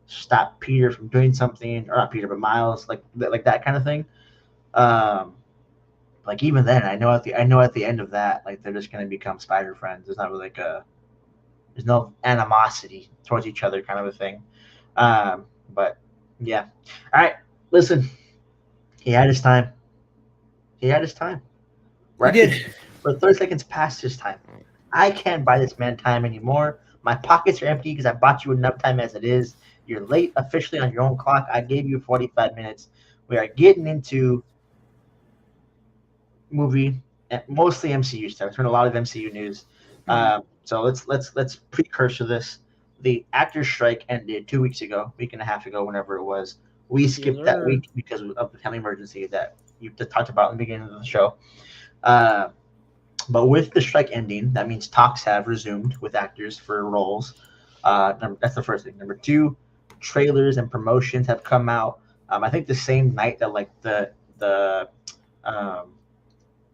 stop Peter from doing something, or not Peter, but Miles, like that kind of thing. Like even then, I know at the end of that, like they're just gonna become spider friends. There's not really there's no animosity towards each other kind of a thing. But yeah. All right, listen. He had his time. We're did. We're 30 seconds past his time. I can't buy this man time anymore. My pockets are empty because I bought you enough time as it is. You're late officially on your own clock. I gave you 45 minutes. We are getting into movie, mostly MCU stuff. There's been a lot of MCU news. So let's precursor this. The actors' strike ended 2 weeks ago, week and a half ago, whenever it was. We skipped that week because of the family emergency that you talked about in the beginning of the show. But with the strike ending, that means talks have resumed with actors for roles. That's the first thing. Number two, trailers and promotions have come out. I think the same night that like the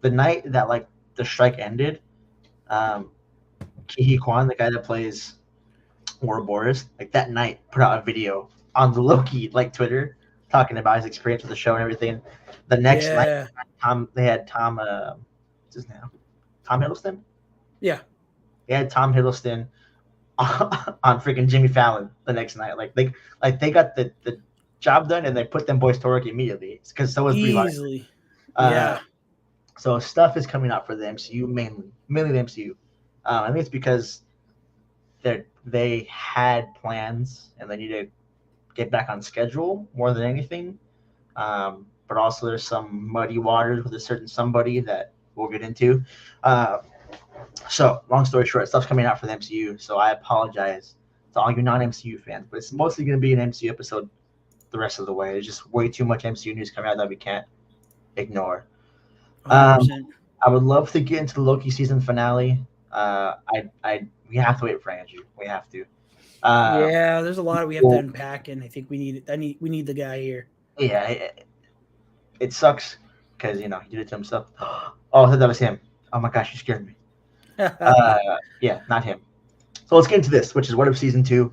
night that like the strike ended, Ki Kwan, the guy that plays Ouroboros, like that night put out a video on the Loki like Twitter talking about his experience with the show and everything. The next night, they had Tom, what's his name? Tom Hiddleston? Yeah. They had Tom Hiddleston on freaking Jimmy Fallon the next night. Like they got the job done and they put them boys to work immediately. Because so was Brie Larson. Yeah. So stuff is coming out for the MCU mainly the MCU. I think it's because they had plans and they need to get back on schedule more than anything. But also there's some muddy waters with a certain somebody that we'll get into. So long story short, stuff's coming out for the MCU. So I apologize to all you non-MCU fans, but it's mostly going to be an MCU episode the rest of the way. There's just way too much MCU news coming out that we can't ignore. I would love to get into the Loki season finale. We have to wait for Andrew. We have to. Yeah, there's a lot we have to unpack, and I think we need the guy here. Yeah, it sucks because he did it to himself. Oh, I thought that was him. Oh my gosh, you scared me. Yeah, not him. So let's get into this, which is What If Season 2.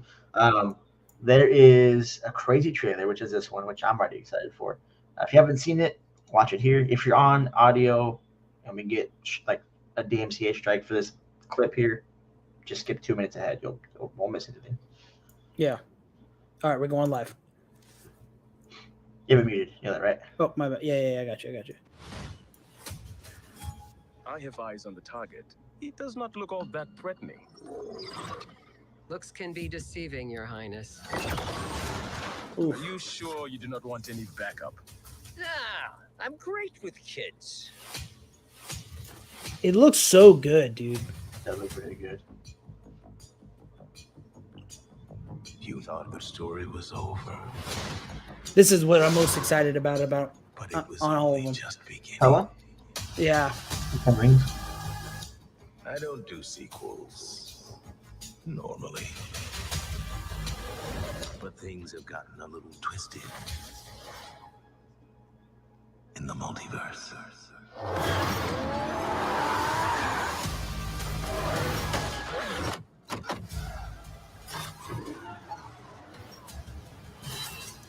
There is a crazy trailer, which is this one, which I'm already excited for. If you haven't seen it, watch it here. If you're on audio and we get like a DMCA strike for this clip here, just skip 2 minutes ahead. You won't miss anything. Yeah. All right, we're going live. You have it muted. You know that, right? Oh, my bad. Yeah, I got you. I have eyes on the target. He does not look all that threatening. Looks can be deceiving, Your Highness. Oof. Are you sure you do not want any backup? Nah, I'm great with kids. It looks so good, dude. That looks really good. You thought the story was over. This is what I'm most excited about but it was on all of them. Just beginning. Hello? Yeah. I don't do sequels normally, but things have gotten a little twisted in the multiverse.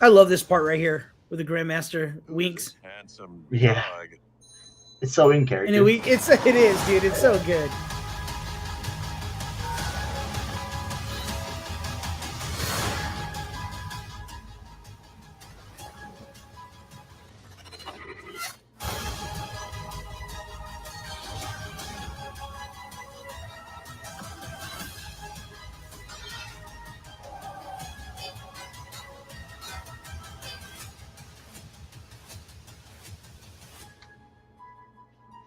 I love this part right here where the Grandmaster winks. Handsome Yeah. dog. It's so in character. And it is, dude. It's so good.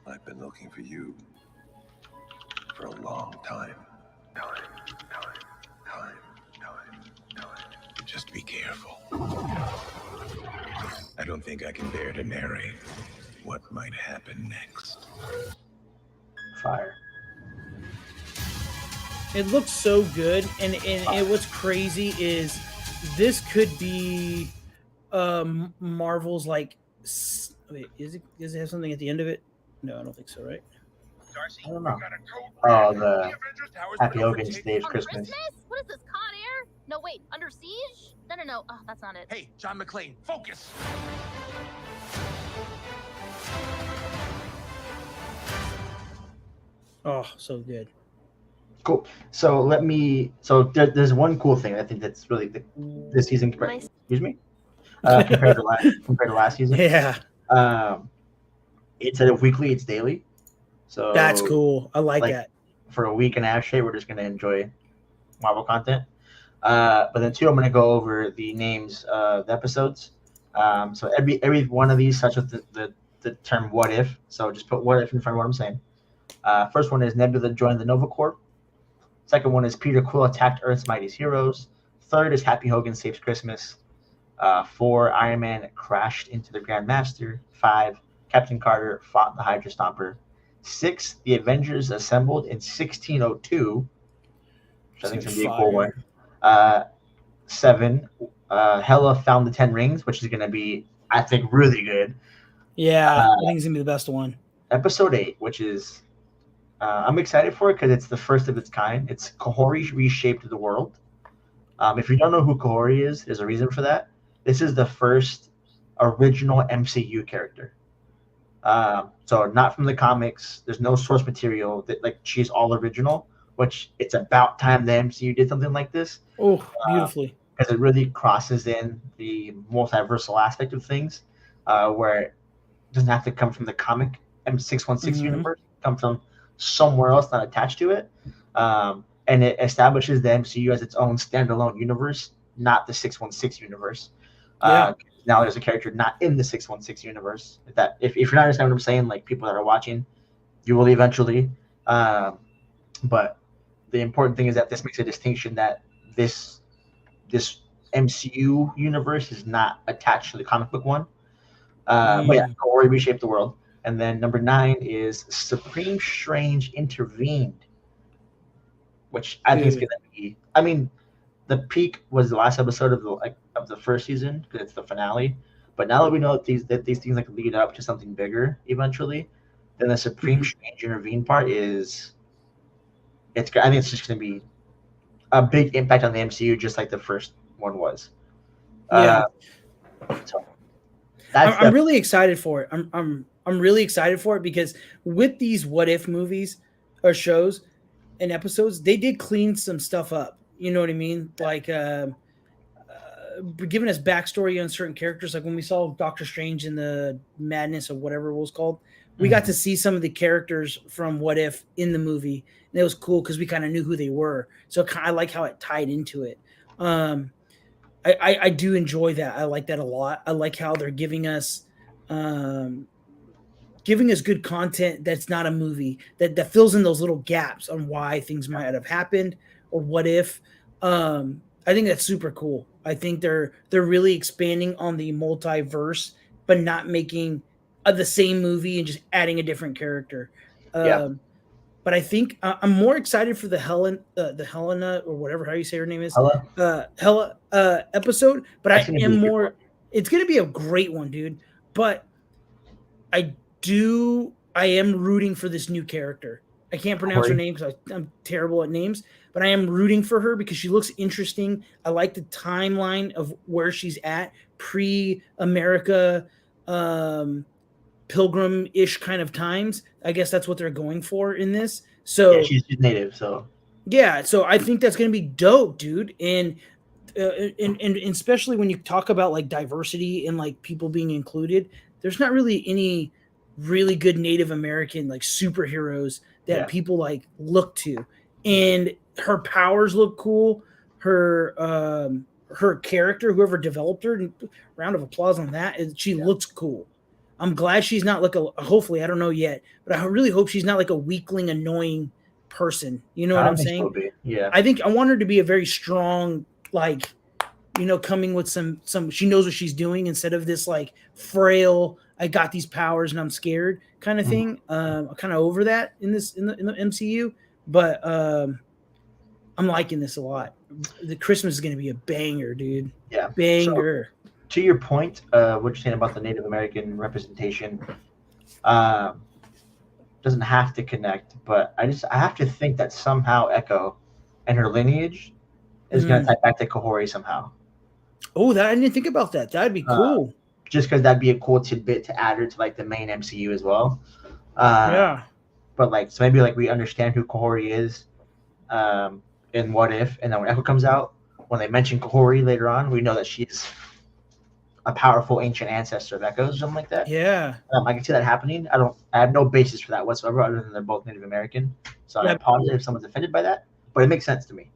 I've been looking for you for a long time. Just be careful. I don't think I can bear to narrate what might happen next. Fire. It looks so good, and what's crazy is this could be Marvel's like. Wait, does it have something at the end of it? No, I don't think so, right? I don't know. Oh, the Happy Hogan Stage Christmas. What is this, Con Air? No, wait, Under Siege? No. Oh, that's not it. Hey, John McClane, focus! Oh, so good. Cool. So there's one cool thing I think that's really this season. Excuse me. Compared to last season. Yeah. Instead of weekly, it's daily. So that's cool. I like that. For a week and a half straight, we're just gonna enjoy Marvel content. But then two, I'm gonna go over the names of the episodes. So every one of these starts with the term "what if." So just put "what if" in front of what I'm saying. First one is Nebula joined the Nova Corps. Second one is Peter Quill attacked Earth's mightiest heroes. Third is Happy Hogan saves Christmas. 4, Iron Man crashed into the Grand Master. 5, Captain Carter fought the Hydra Stomper. 6, the Avengers assembled in 1602, which I think is going to be a cool one. 7, Hela found the 10 rings, which is going to be, I think, really good. Yeah, I think it's going to be the best one. Episode 8, which is, I'm excited for it because it's the first of its kind. It's Kahori reshaped the world. If you don't know who Kahori is, there's a reason for that. This is the first original MCU character. So not from the comics. There's no source material. She's all original, which it's about time the MCU did something like this. Oh, beautifully. Because it really crosses in the multiversal aspect of things, where it doesn't have to come from the comic M616 universe. It comes from somewhere else not attached to it. And it establishes the MCU as its own standalone universe, not the 616 universe. Now there's a character not in the 616 universe. If you're not understanding what I'm saying, like people that are watching, you will eventually. But the important thing is that this makes a distinction that this MCU universe is not attached to the comic book one. But yeah, Kahori reshaped the world. And then number 9 is Supreme Strange intervened, which I think is going to be. I mean, the peak was the last episode of the first season because it's the finale. But now that we know that these things lead up to something bigger eventually, then the Supreme Strange intervene part is. I think it's just going to be a big impact on the MCU, just like the first one was. Yeah. So I'm really excited for it. I'm really excited for it because with these what if movies or shows and episodes, they did clean some stuff up. You know what I mean? Like giving us backstory on certain characters. Like when we saw Doctor Strange in the Madness or whatever it was called, we got to see some of the characters from What If in the movie. And it was cool because we kind of knew who they were. So I like how it tied into it. I do enjoy that. I like that a lot. I like how they're giving us good content that's not a movie, that fills in those little gaps on why things might have happened or what if. I think that's super cool. I think they're really expanding on the multiverse, but not making the same movie and just adding a different character. But I think I'm more excited for the Helena or whatever how you say her name is, Hela episode. But I am more. It's gonna be a great one, dude. But I am rooting for this new character. I can't pronounce her name because I'm terrible at names. But I am rooting for her because she looks interesting. I like the timeline of where she's at, pre-America, Pilgrim-ish kind of times. I guess that's what they're going for in this. So yeah, she's native. So yeah, so I think that's going to be dope, dude. And especially when you talk about like diversity and like people being included, there's not really any really good Native American like superheroes that people like look to. And her powers look cool. Her character, whoever developed her, round of applause on that. She looks cool. I'm glad she's not like hopefully, I don't know yet, but I really hope she's not like a weakling, annoying person. You know what I'm saying? Yeah. I want her to be a very strong, like, coming with some, she knows what she's doing instead of this like frail, I got these powers and I'm scared kind of thing. I'm kind of over that in the MCU, but I'm liking this a lot. The Christmas is going to be a banger, dude. Yeah. Banger. So, to your point, what you're saying about the Native American representation doesn't have to connect, but I have to think that somehow Echo and her lineage is going to tie back to Kahori somehow. Oh, I didn't think about that. That'd be cool. Just because that'd be a cool tidbit to add her to like the main MCU as well. Yeah. but like so maybe like we understand who Kahori is in What If, and then when Echo comes out, when they mention Kahori later on, we know that she's a powerful ancient ancestor of Echoes or something like that. Yeah. I can see that happening. I have no basis for that whatsoever, other than they're both Native American. So I'm positive if someone's offended by that, but it makes sense to me.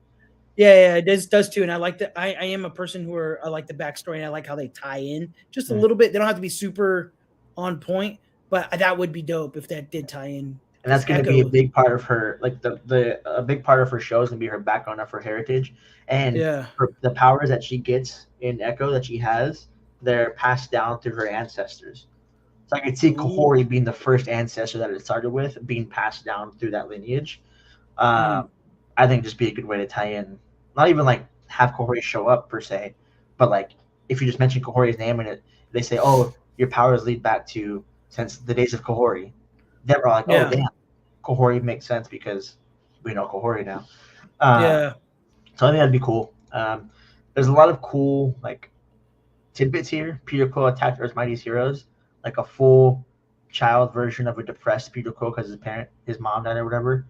Yeah, it does too. And I like that. I am a person who I like the backstory, and I like how they tie in just a little bit. They don't have to be super on point, but that would be dope if that did tie in. And that's going to be a big part of her, like a big part of her show is going to be her background of her heritage, and the powers that she gets in Echo that she has, they're passed down through her ancestors. So I could see Kahori being the first ancestor that it started with, being passed down through that lineage. I think just be a good way to tie in, not even like have Kahori show up per se, but like if you just mention Kahori's name and they say, oh, your powers lead back to since the days of Kahori. Then we're like, oh, damn, Kahori makes sense because we know Kahori now. So I think that'd be cool. There's a lot of cool like tidbits here. Peter Quill attacked Earth's Mightiest Heroes, like a full child version of a depressed Peter Quill because his mom died or whatever.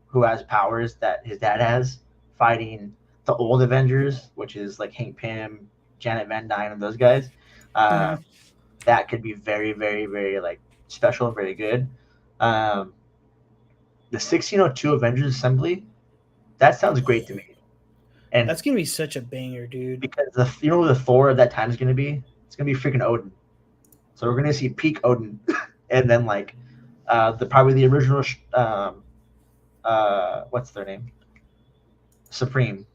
Who has powers that his dad has, fighting the old Avengers, which is like Hank Pym, Janet Van Dyne, and those guys. That could be very, very, very like special and very good. The 1602 Avengers Assembly, that sounds great to me. And that's gonna be such a banger, dude. Because the Thor of that time is gonna be, it's gonna be freaking Odin. So we're gonna see peak Odin, and then like probably the original what's their name? Supreme.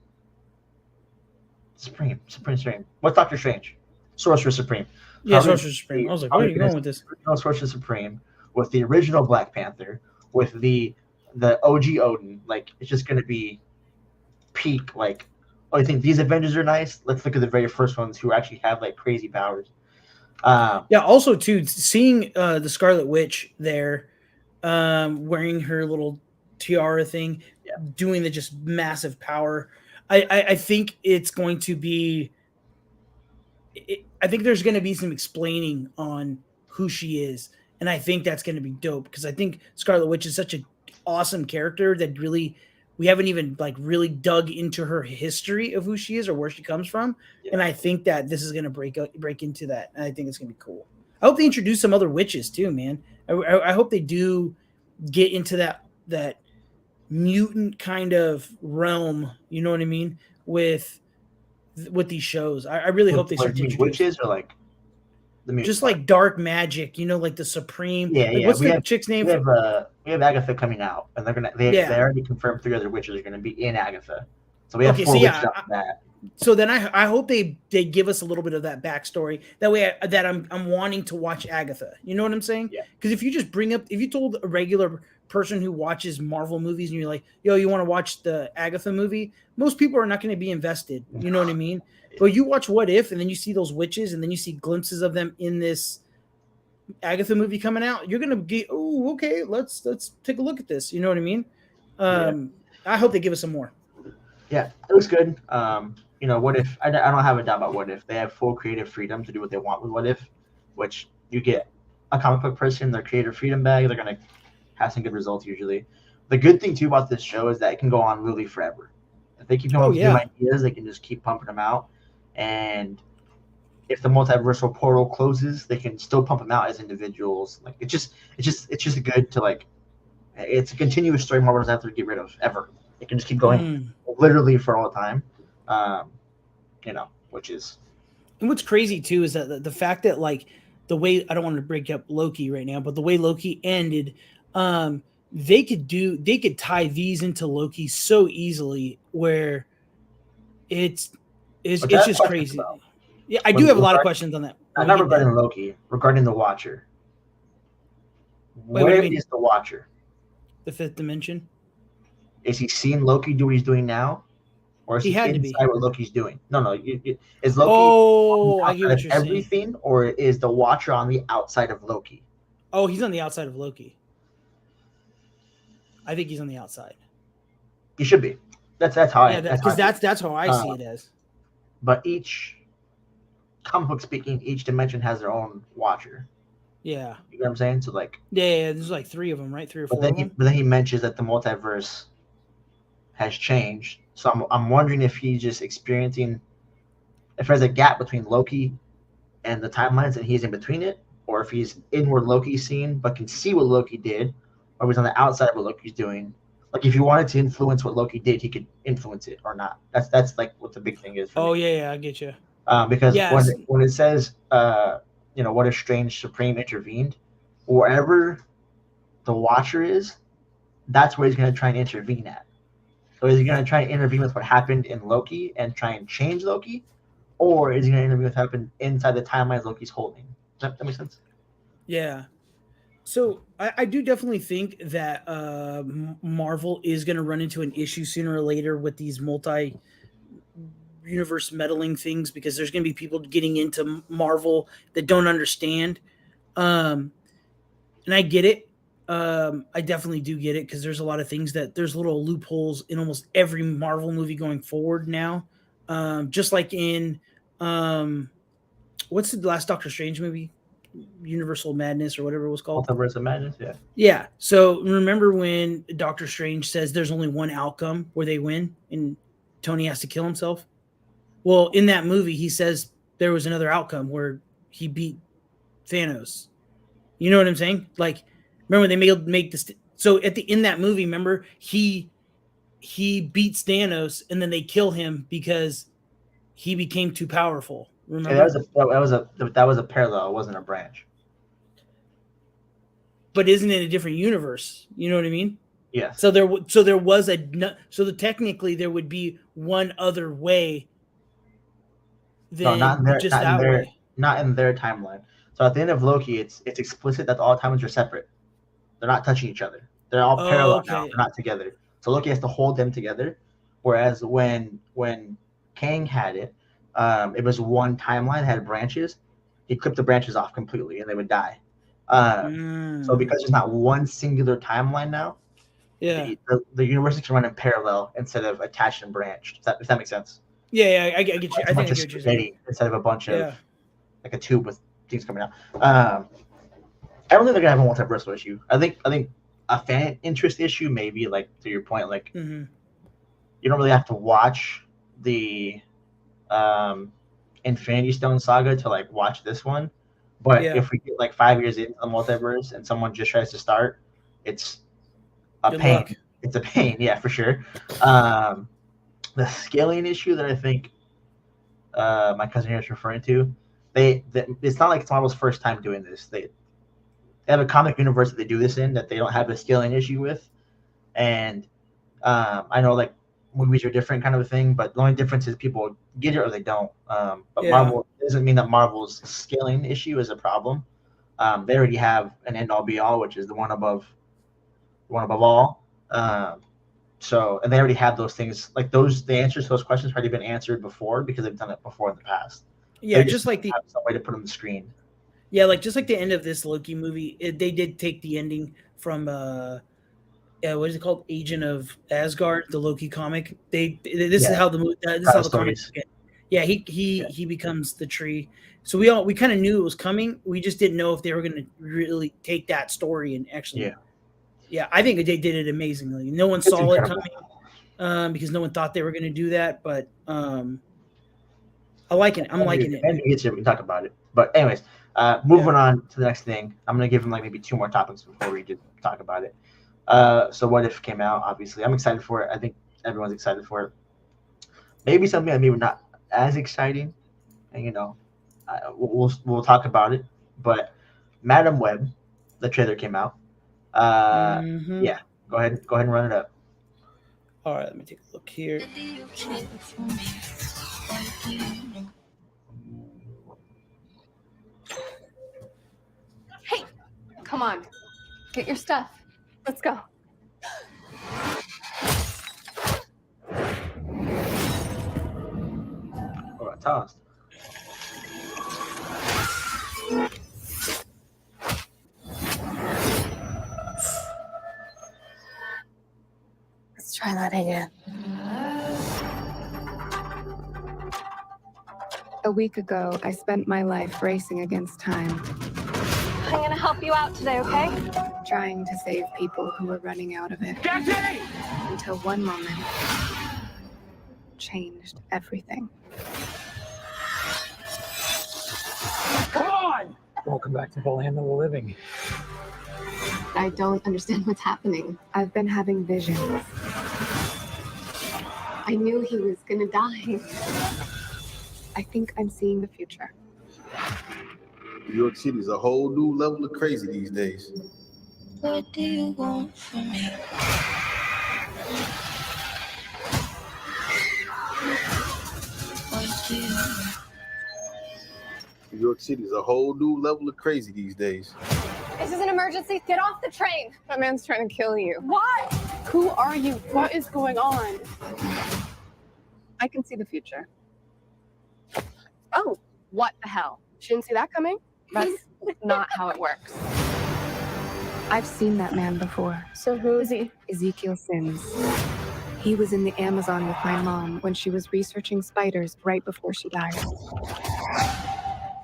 What's Doctor Strange? Sorcerer Supreme. Yeah, Sorcerer Supreme. I was like, where are you going with this? Sorcerer Supreme with the original Black Panther, with the OG Odin. Like, it's just gonna be peak. Like, oh, I think these Avengers are nice. Let's look at the very first ones who actually have like crazy powers. Also too, seeing the Scarlet Witch there, wearing her little tiara thing, doing the just massive power. I think it's going to be. I think there's going to be some explaining on who she is, and I think that's going to be dope because I think Scarlet Witch is such an awesome character that really we haven't even like really dug into her history of who she is or where she comes from, and I think that this is going to break into that, and I think it's going to be cool. I hope they introduce some other witches too, man. I hope they do get into that mutant kind of realm, you know what I mean, with these shows. I really hope they start to introduce witches or like the mutant just like dark magic, you know, like the Supreme. What's the chick's name? We have Agatha coming out, and they already confirmed 3 other witches are gonna be in Agatha. So we have 4 witches after that. So then I hope they give us a little bit of that backstory. That way I'm wanting to watch Agatha. You know what I'm saying? Yeah. Because if you told a regular person who watches Marvel movies and you're like, yo, you want to watch the Agatha movie? Most people are not going to be invested. You know what I mean? But you watch What If, and then you see those witches, and then you see glimpses of them in this Agatha movie coming out. You're going to be, oh, okay, let's take a look at this. You know what I mean? I hope they give us some more. Yeah, it looks good. What If? I don't have a doubt about What If. They have full creative freedom to do what they want with What If, which you get a comic book person, their creative freedom bag. They're going to have some good results usually. The good thing too about this show is that it can go on really forever. If they keep coming up with new ideas, they can just keep pumping them out. And if the multiversal portal closes, they can still pump them out as individuals. Like it's just good to like. It's a continuous story Marvel doesn't have to get rid of ever. It can just keep going literally for all the time. Which is. And what's crazy too is that the fact that like the way, I don't want to break up Loki right now, but the way Loki ended, they could tie these into Loki so easily where it's just crazy. Yeah, I do have a lot of questions on that. Not regarding Loki, regarding the Watcher. Where is the Watcher? The fifth dimension? Is he seeing Loki do what he's doing now? Or is he inside what Loki's doing? No. Is Loki I get what you're everything, saying. Or is the Watcher on the outside of Loki? Oh, he's on the outside of Loki. I think he's on the outside. He should be. That's how that's how I see it as. But each comic book speaking, each dimension has their own Watcher. Yeah. You know what I'm saying? So like, yeah, there's like 3 of them, right? 3 or 4 but then of them. but then he mentions that the multiverse has changed. So I'm wondering if he's just experiencing, if there's a gap between Loki and the timelines and he's in between it, or if he's in where Loki's seen but can see what Loki did, or he's on the outside of what Loki's doing. Like if you wanted to influence what Loki did, he could influence it or not. That's like what the big thing is. For me. Yeah, I get you. Because Yes. when it says, what if Strange Supreme intervened, wherever the Watcher is, that's where he's going to try and intervene at. So is he going to try and intervene with what happened in Loki and try and change Loki, or is he going to intervene with what happened inside the timelines Loki's holding? Does that make sense? Yeah. So I do definitely think that Marvel is going to run into an issue sooner or later with these multi-universe meddling things, because there's going to be people getting into Marvel that don't understand. And I get it. I definitely do get it, because there's a lot of things there's little loopholes in almost every Marvel movie going forward now. Just like in what's the last Doctor Strange movie? Universal Madness or whatever it was called. Multiverse of Madness, yeah. Yeah. So remember when Doctor Strange says there's only one outcome where they win and Tony has to kill himself? Well, in that movie, he says there was another outcome where he beat Thanos. You know what I'm saying? Like, remember they make this. So in that movie, remember he beats Thanos and then they kill him because he became too powerful. Remember? Yeah, that was a parallel. It wasn't a branch. But isn't it a different universe? You know what I mean? Yes. So there was technically there would be one other way. No, not in their timeline. So at the end of Loki, it's explicit that all timelines are separate. They're not touching each other. They're all parallel now. They're not together. So Loki has to hold them together. Whereas when Kang had it, it was one timeline, had branches. He clipped the branches off completely, and they would die. So because there's not one singular timeline now, yeah, the universes can run in parallel instead of attached and branched. If that makes sense. Yeah, I get you. I think I get what you instead of a bunch of like a tube with things coming out. I don't think they're gonna have a multiversal issue. I think a fan interest issue, maybe, like to your point, like you don't really have to watch the Infinity Stone saga to like watch this one. But if we get like 5 years into the multiverse and someone just tries to start, it's a pain. Luck. It's a pain, yeah, for sure. The scaling issue that I think my cousin here is referring to, it's not like it's Marvel's first time doing this. They have a comic universe that they do this in that they don't have a scaling issue with, and I know like movies are different kind of a thing, but the only difference is people get it or they don't. But Marvel doesn't mean that Marvel's scaling issue is a problem. They already have an end all be all, which is the one above all. So, and they already have those things, like the answers to those questions have already been answered before because they've done it before in the past. Yeah, just like have some way to put on the screen. Yeah, like just like the end of this Loki movie, they did take the ending from what is it called? Agent of Asgard, the Loki comic. This is how the comic. Yeah, he becomes the tree. So we kind of knew it was coming. We just didn't know if they were going to really take that story and actually. Yeah. Yeah, I think they did it amazingly. No one saw it coming because no one thought they were going to do that. But I like it. I'm liking it. And we can talk about it. But anyways, moving on to the next thing. I'm going to give them like maybe 2 more topics before we just talk about it. So What If came out, obviously. I'm excited for it. I think everyone's excited for it. Maybe something that maybe not as exciting. And, we'll talk about it. But Madam Web, the trailer came out. Yeah, go ahead and run it up. All right, let me take a look here. Hey, come on, get your stuff. Let's go. Oh, I tossed. Let's try that again. A week ago, I spent my life racing against time. I'm gonna help you out today, okay? Trying to save people who were running out of it. Until one moment changed everything. Come on! Welcome back to the land of the living. I don't understand what's happening. I've been having visions. I knew he was gonna die. I think I'm seeing the future. New York City's a whole new level of crazy these days. What do you want from me? What do you want? New York City's a whole new level of crazy these days. This is an emergency. Get off the train. That man's trying to kill you. Why? Who are you? What is going on? I can see the future. Oh, what the hell? She didn't see that coming? That's not how it works. I've seen that man before. So who is he? Ezekiel Sims. He was in the Amazon with my mom when she was researching spiders right before she died.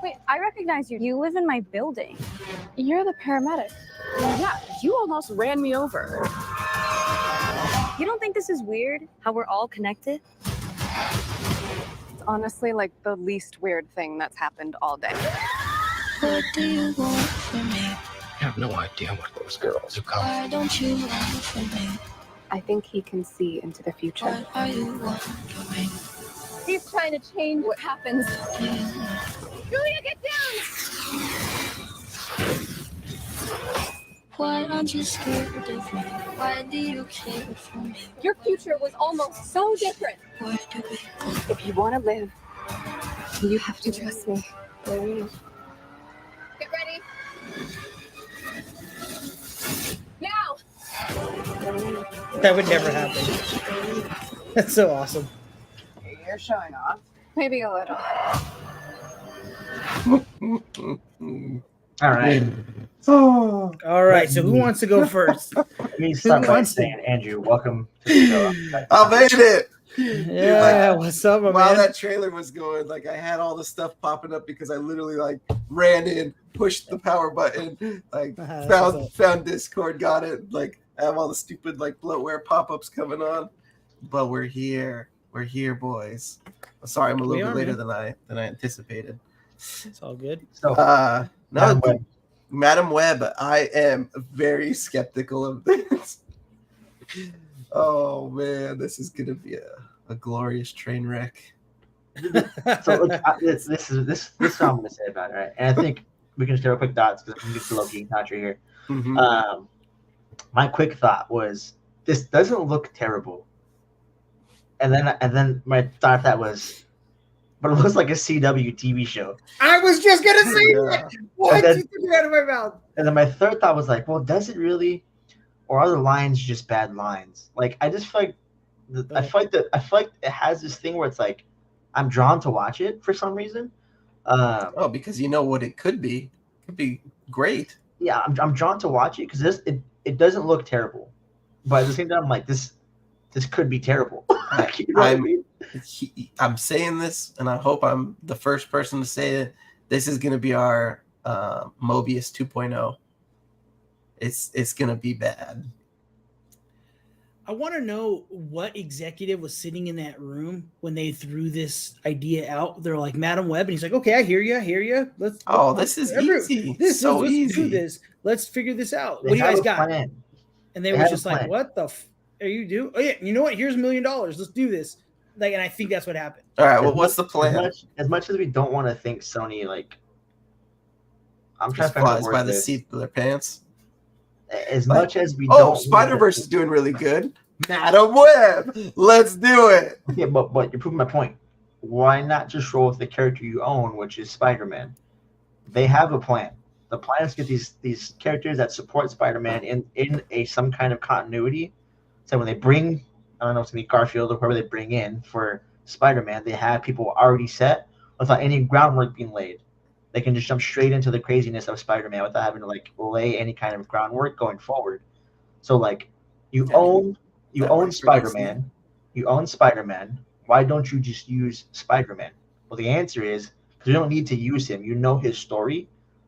Wait, I recognize you. You live in my building. You're the paramedic. Yeah, you almost ran me over. You don't think this is weird? How we're all connected? It's honestly like the least weird thing that's happened all day. What do you want from me? I have no idea what those girls are coming. Why don't you want from me? I think he can see into the future. What are you want from me? He's trying to change what happens. Julia, get down! Why aren't you scared of me? Why do you care for me? Your future was almost so different. Where do we go? If you want to live, you have to trust me. Get ready. Now! That would never happen. That's so awesome. You're showing off. Maybe a little. All right. All right. So who wants to go first? Let me start by saying, Andrew, welcome to the show. I made it. Yeah, what's up, my While man? that trailer was going, like I had all the stuff popping up because I literally like ran in, pushed the power button, like found Discord, got it. Like I have all the stupid like bloatware pop-ups coming on, but we're here. We're here, boys. Sorry, I'm a little bit later than I anticipated. It's all good. So, Madam Web, I am very skeptical of this. Oh man, this is gonna be a glorious train wreck. So look, this is what I'm gonna say about it, right? And I think we can share quick thoughts because I can get to Loki, not you're here. Mm-hmm. My quick thought was this doesn't look terrible, and then my thought that was, but it looks like a CW TV show. I was just gonna say that. What? You took it out of my mouth. And then my third thought was like, well, does it really, or are the lines just bad lines? Like I just feel like I feel like it has this thing where it's like I'm drawn to watch it for some reason. Because you know what it could be. It could be great. Yeah, I'm drawn to watch it because it doesn't look terrible, but at the same time, I'm like this could be terrible. You know what I mean? I'm saying this, and I hope I'm the first person to say it. This is going to be our Mobius 2.0. It's going to be bad. I want to know what executive was sitting in that room when they threw this idea out. They're like, Madam Web, and he's like, okay, I hear you. Let's this is easy. Let's do this. Let's figure this out. What do you guys got? And they were just like, what the are you doing? Oh yeah, you know what? Here's $1 million. Let's do this. Like, and I think that's what happened. All right. Well, what's the plan? As much as we don't want to think Sony, like, I'm trying to flies by the seat of their pants. As much as we don't. Spider-Verse is doing really good. Madam Web, let's do it. Yeah, but you're proving my point. Why not just roll with the character you own, which is Spider-Man? They have a plan. The plan is to get these characters that support Spider-Man in some kind of continuity. So when they bring, I don't know, it's gonna be Garfield or whoever they bring in for Spider-Man, they have people already set without any groundwork being laid. They can just jump straight into the craziness of Spider-Man without having to like lay any kind of groundwork going forward. So like you own Spider-Man. You own Spider-Man. Why don't you just use Spider-Man? Well, the answer is because you don't need to use him. You know his story.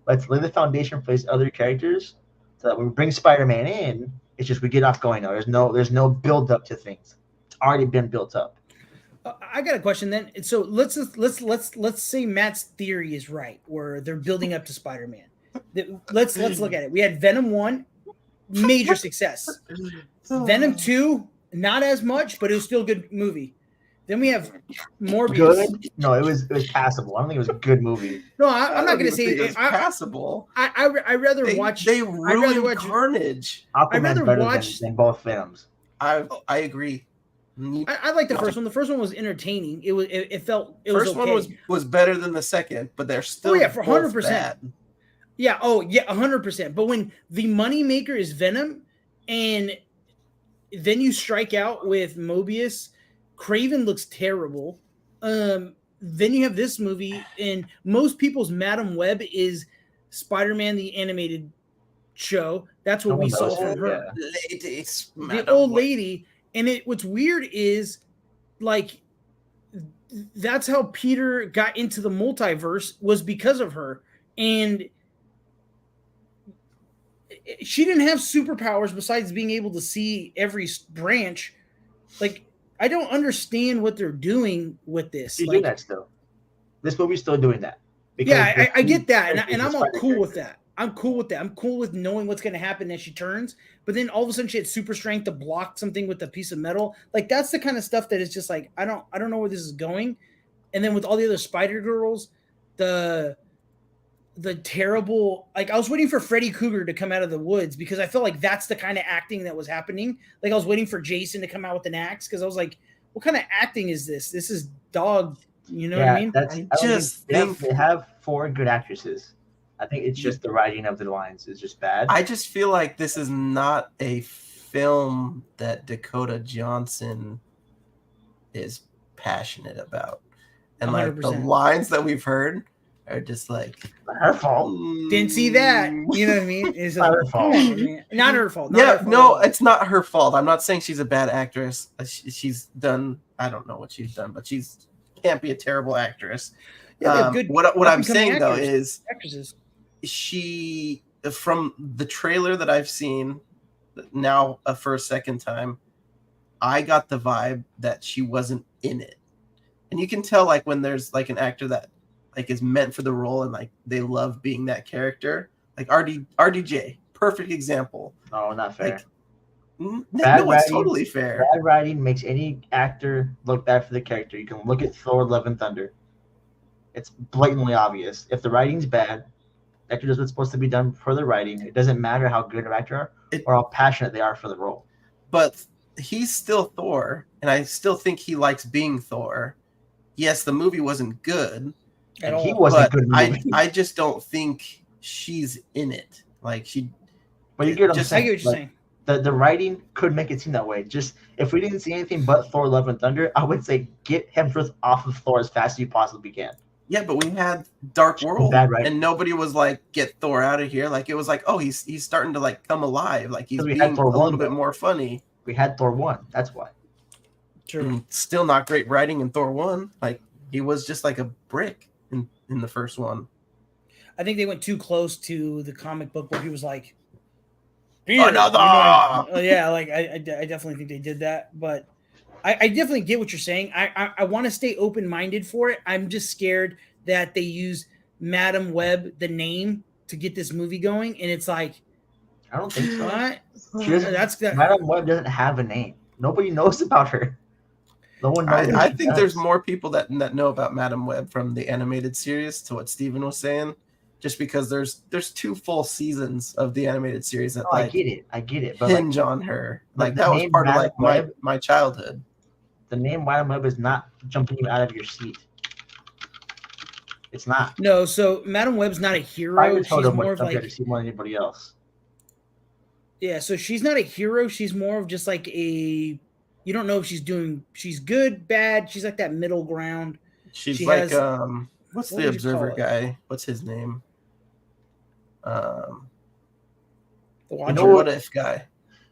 let's lay the foundation for these other characters, so that when we bring Spider-Man in, it's just we get off going now. There's no build up to things. It's already been built up. I got a question then. So let's say Matt's theory is right, where they're building up to Spider-Man. Let's look at it. We had Venom 1, major success. Venom 2, not as much, but it was still a good movie. Then we have Morbius. Good? No, it was passable. I don't think it was a good movie. No, I'm not going to say it's passable. I rather watch. They ruined Carnage. Aquaman's better than both Venoms. I agree. I like the first one. The first one was entertaining. It felt it was okay. First one was better than the second, but they're still for 100%. Yeah, 100%. But when the money maker is Venom, and then you strike out with Mobius, Craven looks terrible. Then you have this movie, and most people's Madam Web is Spider-Man the animated show. That's what we saw from her. The old lady. And what's weird is, like, that's how Peter got into the multiverse, was because of her. And she didn't have superpowers besides being able to see every branch. Like, I don't understand what they're doing with this. She's doing that still. This movie's still doing that. Yeah, I get that. And I'm all cool with that. I'm cool with that. I'm cool with knowing what's going to happen as she turns. But then all of a sudden she had super strength to block something with a piece of metal. Like, that's the kind of stuff that is just like, I don't know where this is going. And then with all the other Spider Girls, the terrible, like, I was waiting for Freddy Krueger to come out of the woods because I felt like that's the kind of acting that was happening. Like, I was waiting for Jason to come out with an axe because I was like, what kind of acting is this? This is dog. You know what I mean? They have 4 good actresses. I think it's just the writing of the lines is just bad. I just feel like this is not a film that Dakota Johnson is passionate about. And 100%. Like the lines that we've heard are just like her fault. Didn't see that. You know what I mean? It's not her fault. Not her fault. No, it's not her fault. I'm not saying she's a bad actress. She's done, I don't know what she's done, but she's can't be a terrible actress. Yeah, what I'm saying though is actresses. She, from the trailer that I've seen now for a second time, I got the vibe that she wasn't in it. And you can tell, like, when there's like an actor that like is meant for the role and like they love being that character, like RDJ, perfect example. No, not fair. Like, no, it's totally fair. Bad writing makes any actor look bad for the character. You can look at Thor: Love and Thunder. It's blatantly obvious. If the writing's bad, the actor does what's supposed to be done for the writing. It doesn't matter how good an actor are or how passionate they are for the role. But he's still Thor, and I still think he likes being Thor. Yes, the movie wasn't good. And he wasn't a good movie. I just don't think she's in it. Like, she. But you get what I'm saying. I get what you're saying. The writing could make it seem that way. Just if we didn't see anything but Thor: Love and Thunder, I would say get Hemsworth off of Thor as fast as you possibly can. Yeah, but we had Dark World, and nobody was like, "Get Thor out of here!" Like, it was like, "Oh, he's starting to like come alive. Like, he's being a little bit more funny." We had Thor 1. That's why. True. Still not great writing in Thor 1. Like, he was just like a brick in the first one. I think they went too close to the comic book where he was like, another. Yeah, like I definitely think they did that, but I definitely get what you're saying. I want to stay open-minded for it. I'm just scared that they use Madam Web, the name, to get this movie going, and it's like, I don't think so. What? Madam Web doesn't have a name. Nobody knows about her. No one knows. I think there's more people that know about Madam Web from the animated series, to what Steven was saying, just because there's 2 full seasons of the animated series that I get it, but hinge on her. Like, that was part of like my childhood. The name Madam Web is not jumping you out of your seat. It's not. No, so Madam Web's not a hero. She's more of like more than anybody else. Yeah, so she's not a hero. She's more of just like a. You don't know if she's good, bad. She's like that middle ground. She like has, what's the Observer guy? What's his name? The Watcher. What If guy?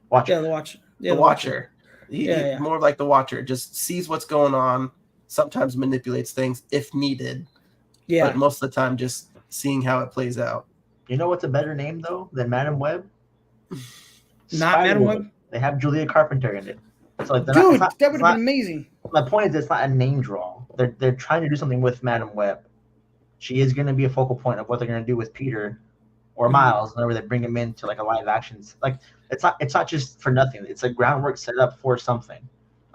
Watcher. Yeah, the Watcher. Yeah, the Watcher. He more like the Watcher. Just sees what's going on. Sometimes manipulates things if needed. Yeah. But most of the time, just seeing how it plays out. You know what's a better name though than Madam Web? Not Madam Web. They have Julia Carpenter in it. So like, dude, that would have been amazing. My point is, it's not a name draw. They're trying to do something with Madam Web. She is going to be a focal point of what they're going to do with Peter or Miles whenever they bring him into like a live action. Like it's not just for nothing. It's a groundwork set up for something.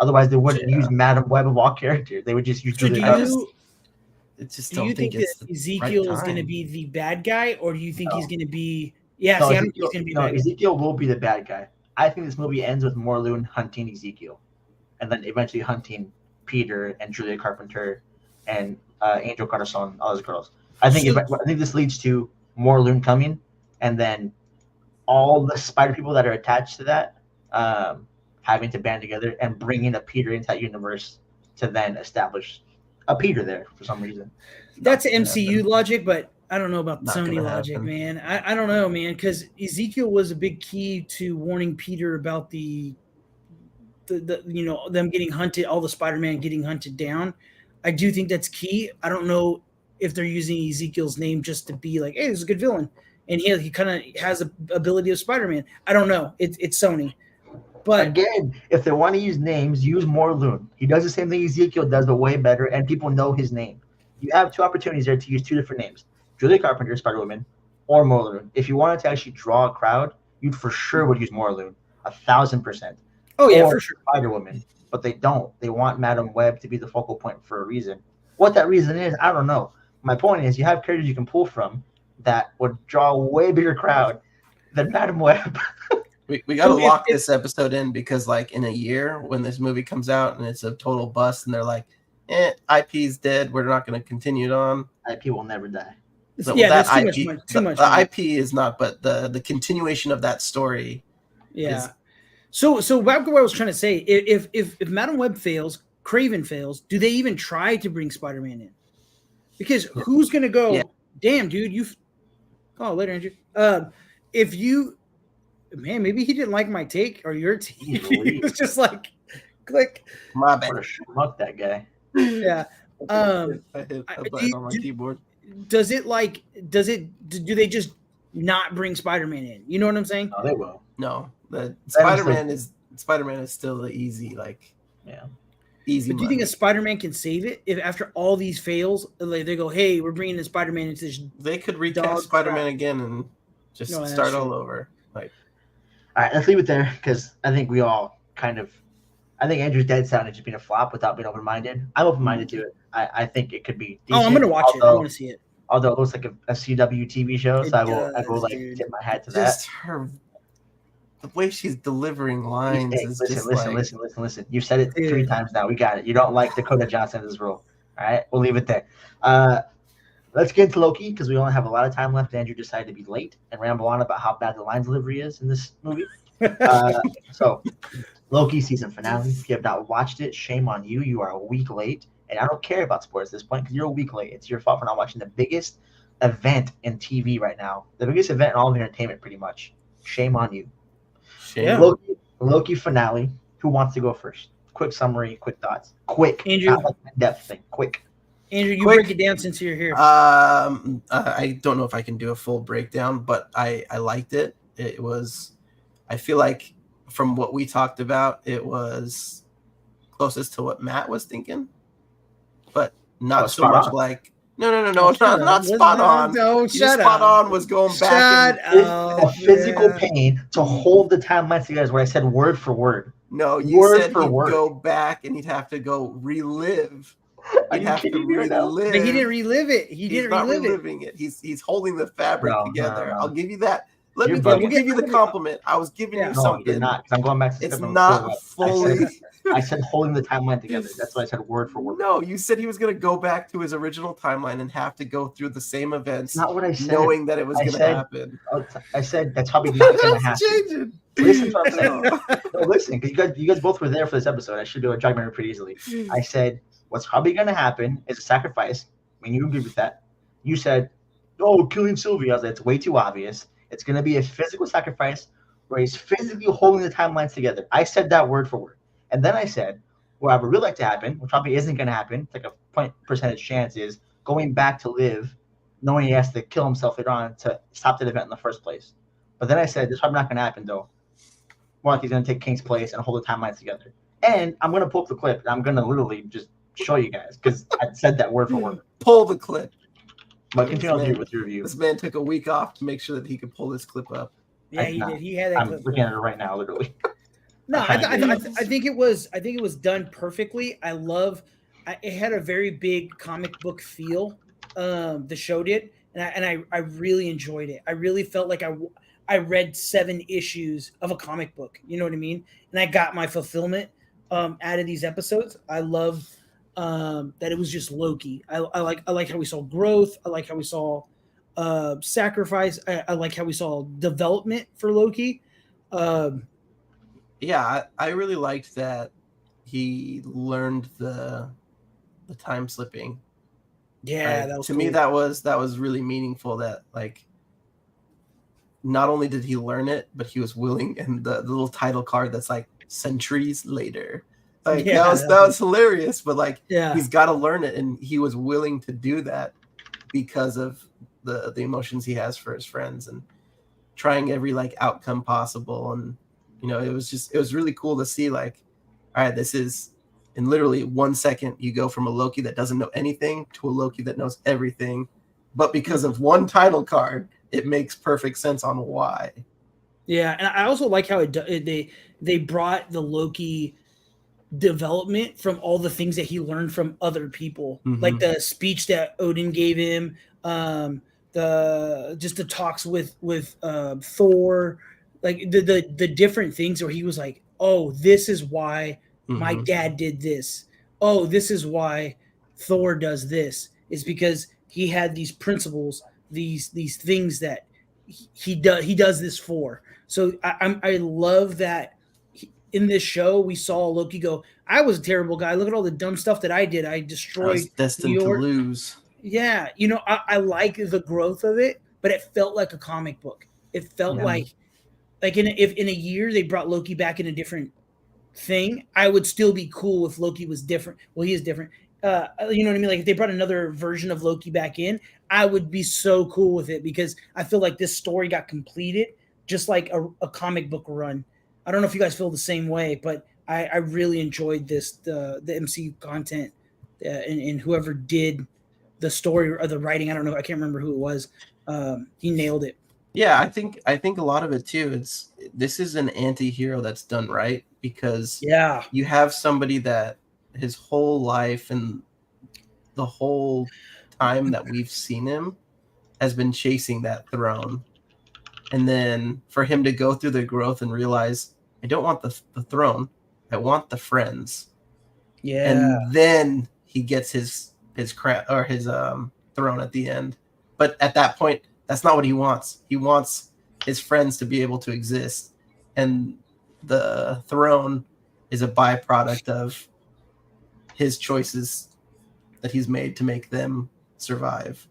Otherwise, they wouldn't use Madam Web of all characters. They would just use. So do you think it's that Ezekiel is going to be the bad guy, or do you think he's going to be? Yeah, no, see, I don't think he's going to be. No, Ezekiel will be the bad guy. I think this movie ends with Morlun hunting Ezekiel, and then eventually hunting Peter and Julia Carpenter and Angel Corazon, all those girls. I think this leads to Morlun coming, and then all the spider people that are attached to that having to band together and bringing a Peter into that universe to then establish a Peter there for some reason. That's MCU logic, but I don't know about Sony logic, man. I don't know, man, because Ezekiel was a big key to warning Peter about the them getting hunted, all the Spider-Man getting hunted down. I do think that's key. I don't know if they're using Ezekiel's name just to be like, hey, this is a good villain, and he kind of has the ability of Spider-Man. I don't know. It's Sony. But again, if they want to use names, use Morlun. He does the same thing Ezekiel does, but way better, and people know his name. You have two opportunities there to use two different names: Julia Carpenter, Spider-Woman, or Morlun. If you wanted to actually draw a crowd, you'd for sure would use Morlun, 1,000%. Oh yeah, for sure. Spider-Woman, but they don't. They want Madam Web to be the focal point for a reason. What that reason is, I don't know. My point is, you have characters you can pull from that would draw a way bigger crowd than Madam Web. We got to lock this episode in because, like, in a year when this movie comes out and it's a total bust, and they're like, IP's dead. We're not going to continue it on. IP will never die. That's too much. The IP is not, but the continuation of that story. Yeah. So back to what I was trying to say. If Madam Web fails, Craven fails, do they even try to bring Spider-Man in? Because who's going to go? Yeah. Damn, dude, you. Oh, later, Andrew. If you. Man, maybe he didn't like my take or your take. He was just like, click. My bad. Fuck that guy. Yeah. I hit a button on my keyboard. Do they just not bring Spider-Man in? You know what I'm saying? No, they will. No, Spider-Man is still the easy, easy. But do you think a Spider-Man can save it if after all these fails, they go, hey, we're bringing the Spider-Man into this? They could recast Spider-Man again and just start all over. All right, let's leave it there because I think we all I think Andrew's dead sound just being a flop without being open-minded. I'm open-minded to it. I think it could be decent. Oh, I'm going to watch it. I want to see it. Although it looks like a CW TV show, so I will tip my hat to that. The way she's delivering lines is listen. You've said it 3 times now. We got it. You don't like Dakota Johnson's role. All right, we'll leave it there. Let's get into Loki because we only have a lot of time left. Andrew decided to be late and ramble on about how bad the line delivery is in this movie. So, Loki season finale. If you have not watched it, shame on you. You are a week late. And I don't care about sports at this point because you're a week late. It's your fault for not watching the biggest event in TV right now. The biggest event in all of entertainment, pretty much. Shame on you. Shame. Loki finale. Who wants to go first? Quick summary, quick thoughts. Quick. Andrew. Not like the depth thing. Quick. Andrew, you break it down since you're here. I don't know if I can do a full breakdown, but I liked it. It was, I feel like from what we talked about, it was closest to what Matt was thinking, but not so much like, no, not spot on. No, shut up. Spot on was going back. A physical pain to hold the timelines together is what I said word for word. No, you said he'd go back and he'd have to go relive. He'd have to relive. But he didn't relive it. He's not reliving it. He's holding the fabric together. No. I'll give you that. Let me give you the compliment. I was giving you something. You're not. I'm going back to it's not fully. I said holding the timeline together. That's what I said word for word. No, you said he was going to go back to his original timeline and have to go through the same events. Not what I said. Knowing that it was going to happen. I said that's probably not going to happen. Listen to what I'm saying. No, listen, because you guys both were there for this episode. I should do a jog memory pretty easily. I said what's probably going to happen is a sacrifice. I mean, you agree with that. You said, oh, killing Sylvie. I was like, it's way too obvious. It's going to be a physical sacrifice where he's physically holding the timelines together. I said that word for word. And then I said, what I would really like to happen, which probably isn't going to happen, it's like a percentage chance, is going back to live knowing he has to kill himself later on to stop the event in the first place. But then I said, this is probably not going to happen, though. More like he's going to take King's place and hold the timelines together. And I'm going to pull up the clip, and I'm going to literally just show you guys, because I said that word for word. Pull the clip. But continue with your review. This man took a week off to make sure that he could pull this clip up. Yeah, he did. He had that clip. I'm looking at it right now, literally. No, I think it was done perfectly. It had a very big comic book feel. The show did, and I really enjoyed it. I really felt like I read 7 issues of a comic book. You know what I mean? And I got my fulfillment out of these episodes. I love that it was just Loki. I like how we saw growth. I like how we saw sacrifice. I like how we saw development for Loki. Yeah, I really liked that he learned the time slipping. Yeah, that was to me that was really meaningful. That like, not only did he learn it, but he was willing. And the little title card that's like centuries later, like that was hilarious. But like, he's got to learn it, and he was willing to do that because of the emotions he has for his friends and trying every like outcome possible. And it was really cool to see, like, all right, this is in literally 1 second, you go from a Loki that doesn't know anything to a Loki that knows everything. But because of one title card, it makes perfect sense on why. Yeah, and I also like how they brought the Loki development from all the things that he learned from other people, like the speech that Odin gave him, the talks with Thor, like the different things where he was like, oh, this is why my dad did this. Oh, this is why Thor does this. It's because he had these principles, these things that he does this for. So I love that in this show we saw Loki go, I was a terrible guy. Look at all the dumb stuff that I did. I destroyed. I was destined to lose. Yeah, I like the growth of it, but it felt like a comic book. It felt like if in a year they brought Loki back in a different thing, I would still be cool if Loki was different. Well, he is different. You know what I mean? Like if they brought another version of Loki back in, I would be so cool with it because I feel like this story got completed just like a comic book run. I don't know if you guys feel the same way, but I really enjoyed the MCU content and whoever did the story or the writing. I don't know. I can't remember who it was. He nailed it. Yeah, I think a lot of it too. This is an anti-hero that's done right because you have somebody that his whole life and the whole time that we've seen him has been chasing that throne. And then for him to go through the growth and realize, I don't want the throne, I want the friends. Yeah. And then he gets his crown or his throne at the end. But at that point, that's not what he wants. He wants his friends to be able to exist. And the throne is a byproduct of his choices that he's made to make them survive.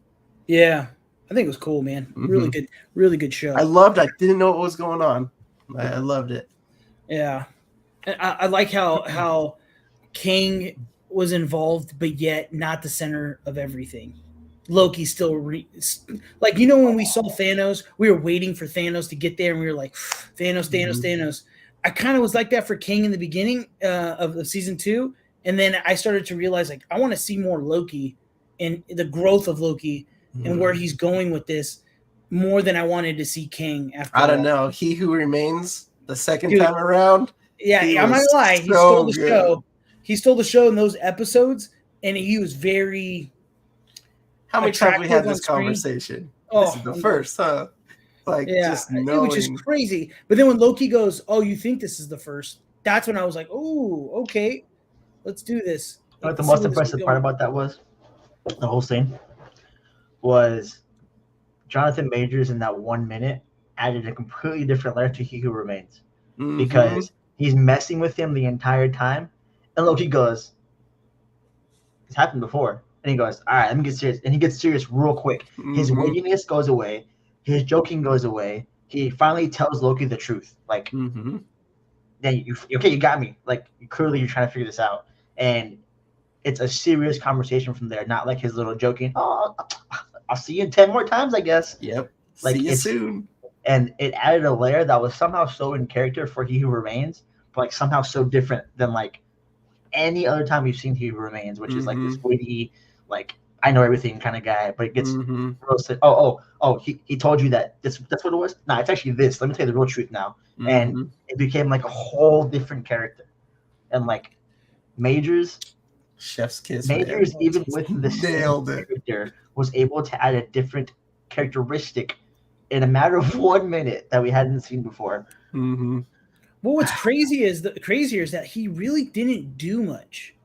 Yeah. I think it was cool, man. Really good show. I didn't know what was going on. I loved it. Yeah. And I like how King was involved, but yet not the center of everything. Loki still when we saw Thanos, we were waiting for Thanos to get there, and we were like, Thanos. I kind of was like that for King in the beginning of season 2, and then I started to realize like I want to see more Loki and the growth of Loki and where he's going with this more than I wanted to see King. After I don't know, He Who Remains the second time around. Yeah, I'm not gonna lie, he stole the show. He stole the show in those episodes, and he was very. How many times we had this conversation? Oh, this is the first, huh? Like, just knowing. It was just crazy. But then when Loki goes, "Oh, you think this is the first?" That's when I was like, "Oh, okay, let's do this." What the most impressive part about that was, the whole scene, was Jonathan Majors in that 1 minute added a completely different layer to He Who Remains, because he's messing with him the entire time, and Loki goes, "It's happened before." And he goes, all right, let me get serious. And he gets serious real quick. His wittiness goes away. His joking goes away. He finally tells Loki the truth. Like, then you got me. Like, clearly you're trying to figure this out. And it's a serious conversation from there, not like his little joking, oh, I'll see you 10 more times, I guess. Yep. Like, see you soon. And it added a layer that was somehow so in character for He Who Remains, but like somehow so different than like any other time we've seen He Who Remains, which is like this witty, like I know everything kind of guy, but it gets roasted. He told you that that's what it was. Nah, it's actually this. Let me tell you the real truth now. And it became like a whole different character. And like Majors, chef's kiss. Majors, man. even with the same character, was able to add a different characteristic in a matter of 1 minute that we hadn't seen before. Well, what's crazier is that he really didn't do much.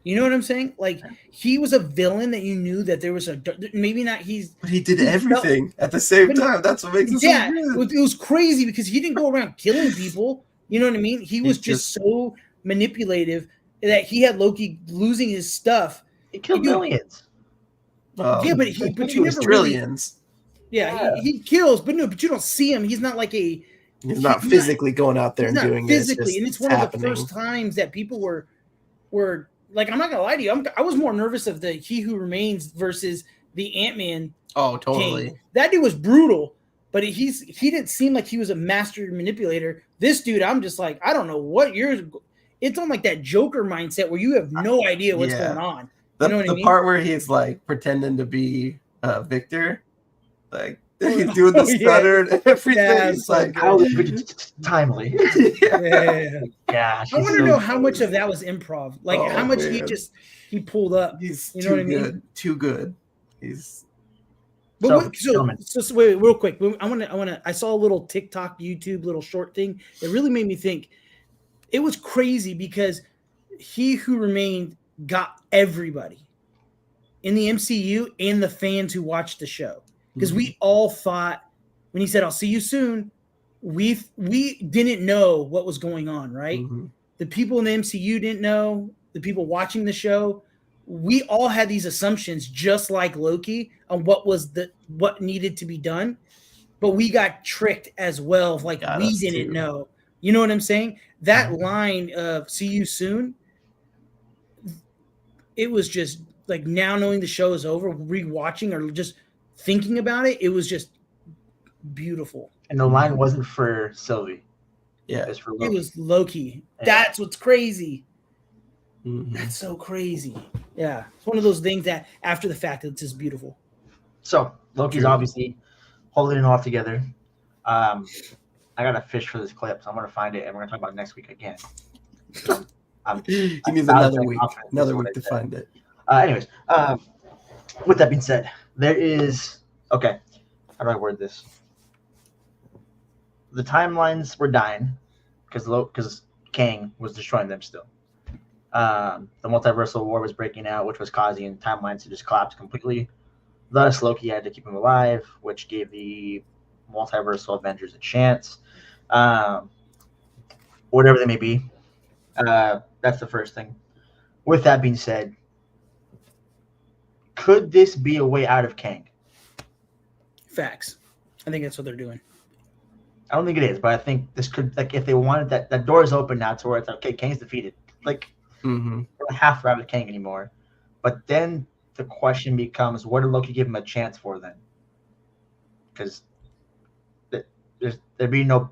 You know what I'm saying? Like, he was a villain that you knew that there was maybe not but he did everything at the same time. That's what makes it so good. It was crazy because he didn't go around killing people. You know what I mean? He was just so manipulative that he had Loki losing his stuff. He killed millions. But you never trillions. He kills, but you don't see him. He's not like he's not physically going out there and doing physically, it. And it's one of the first times that people were like, I'm not gonna lie to you, I was more nervous of the He Who Remains versus the Ant-Man. Oh, totally. King. That dude was brutal, but he didn't seem like he was a master manipulator. This dude, I'm just like, I don't know what it's on like that Joker mindset where you have no idea what's going on. You know what I mean? Part where he's like pretending to be Victor, like he's doing the stutter and everything. Yeah, it's like how timely. Gosh, I want to know how much of that was improv. Like how much he pulled up. He's you know what I mean? Good. Too good. He's. But so wait, real quick. I saw a little TikTok, YouTube, little short thing. It really made me think. It was crazy because He Who Remained got everybody in the MCU and the fans who watched the show. Because we all thought when he said, "I'll see you soon," we didn't know what was going on, right? The people in the MCU didn't know. The people watching the show, we all had these assumptions, just like Loki, on what needed to be done. But we got tricked as well. Like we didn't know. You know what I'm saying? That line of "see you soon," it was just like, now knowing the show is over, rewatching or just thinking about it, it was just beautiful. And the line wasn't for Sylvie. Yeah, it was for Loki. It was Loki. Yeah. That's what's crazy. That's so crazy. Yeah, it's one of those things that after the fact, it's just beautiful. So Loki's obviously holding it all together. I got to fish for this clip, so I'm going to find it, and we're going to talk about it next week again. So he needs another week to find it. Anyways, with that being said, there is how do I word this? The timelines were dying because Kang was destroying them still. The multiversal war was breaking out, which was causing timelines to just collapse completely. Thus, Loki had to keep him alive, which gave the multiversal Avengers a chance. Whatever they may be. That's the first thing. With that being said, could this be a way out of Kang? Facts. I think that's what they're doing. I don't think it is, but I think this could, like, if they wanted that door is open now to where it's okay, Kang's defeated. Like, we're not half out of Kang anymore. But then the question becomes, what did Loki give him a chance for then? Because there'd be no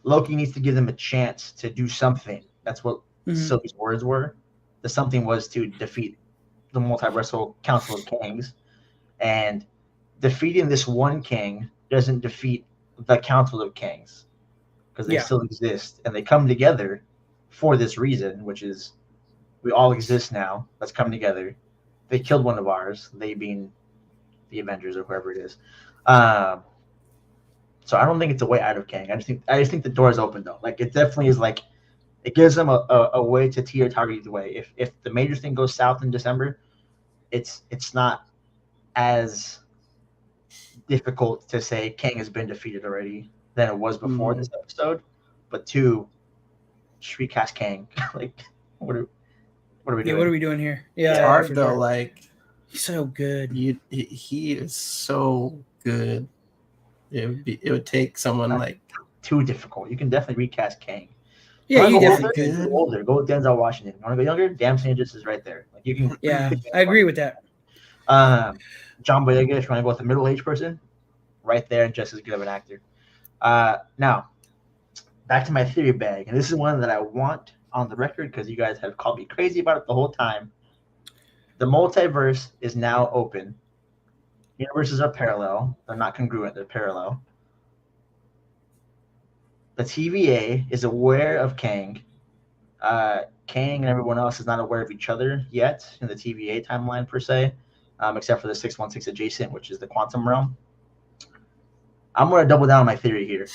Loki needs to give them a chance to do something. That's what Sylvie's words were. The something was to defeat the multiversal council of Kangs, and defeating this one Kang doesn't defeat the council of Kangs because they still exist and they come together for this reason, which is we all exist now. Let's come together. They killed one of ours, they being the Avengers or whoever it is. So I don't think it's a way out of Kang. I just think the door is open though. Like, it definitely is, like, it gives them a way to tier target either way. If the major thing goes south in December, it's not as difficult to say Kang has been defeated already than it was before this episode. But two, just recast Kang. Like, what are we doing? Yeah, what are we doing here? Yeah, it's hard though. Like, he's so good. He is so good. It would take someone like too difficult. You can definitely recast Kang. Yeah, you definitely could. Older, go with Denzel Washington. You want to go younger? Damn Santos is right there. Like, you can. Yeah, I agree with that. John Boyega, if you want to go with a middle-aged person, right there and just as good of an actor. Now, back to my theory bag, and this is one that I want on the record because you guys have called me crazy about it the whole time. The multiverse is now open. Universes are parallel. They're not congruent. They're parallel. The TVA is aware of Kang. Kang and everyone else is not aware of each other yet in the TVA timeline per se, except for the 616 adjacent, which is the quantum realm. I'm going to double down on my theory here.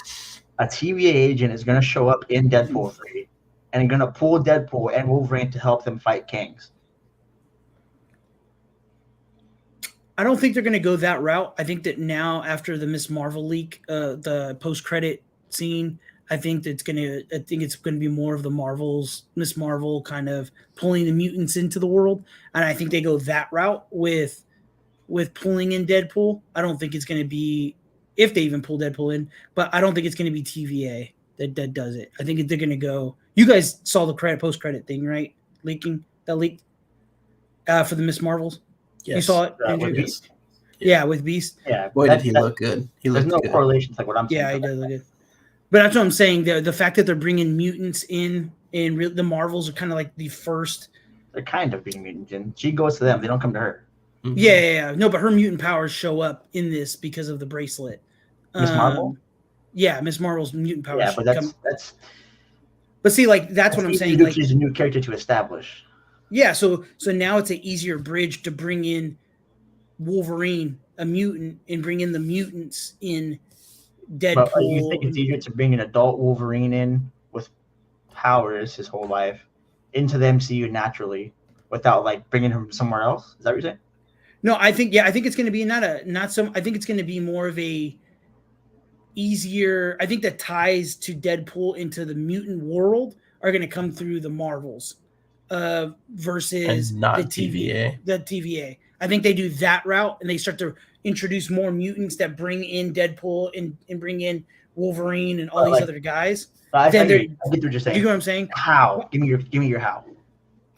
A TVA agent is going to show up in Deadpool 3 and going to pull Deadpool and Wolverine to help them fight Kangs. I don't think they're going to go that route. I think that now, after the Miss Marvel leak, the post-credit scene, I think it's going to be more of the Miss Marvel kind of pulling the mutants into the world, and I think they go that route with pulling in Deadpool. I don't think it's going to be, if they even pull Deadpool in, but I don't think it's going to be TVA that does it. I think they're going to go. You guys saw the post-credit thing, right? Leaked for the Miss Marvels. Yes. You saw it, Andrew? With Beast. Yeah, with Beast. Yeah, boy, did he look good. There's no correlation to like what I'm saying. Yeah, he does look good. But that's what I'm saying. The fact that they're bringing mutants in the Marvels are kind of like the first. They're kind of being mutants in. She goes to them. They don't come to her. Mm-hmm. Yeah. No, but her mutant powers show up in this because of the bracelet. Miss Marvel? Yeah, Miss Marvel's mutant powers. Yeah, but that's. But see, like that's what I'm saying. Like, she's a new character to establish. Yeah, so now it's an easier bridge to bring in Wolverine, a mutant, and bring in the mutants in Deadpool. But you think it's easier to bring an adult Wolverine in with powers his whole life into the MCU naturally without like bringing him somewhere else? Is that what you're saying? No, I think it's going to be I think it's going to be more of a easier. I think the ties to Deadpool into the mutant world are going to come through the Marvels. Versus and not the TVA. The TVA. I think they do that route and they start to introduce more mutants that bring in Deadpool and bring in Wolverine and all these other guys. I get what you're saying. You know what I'm saying? How? Give me your how.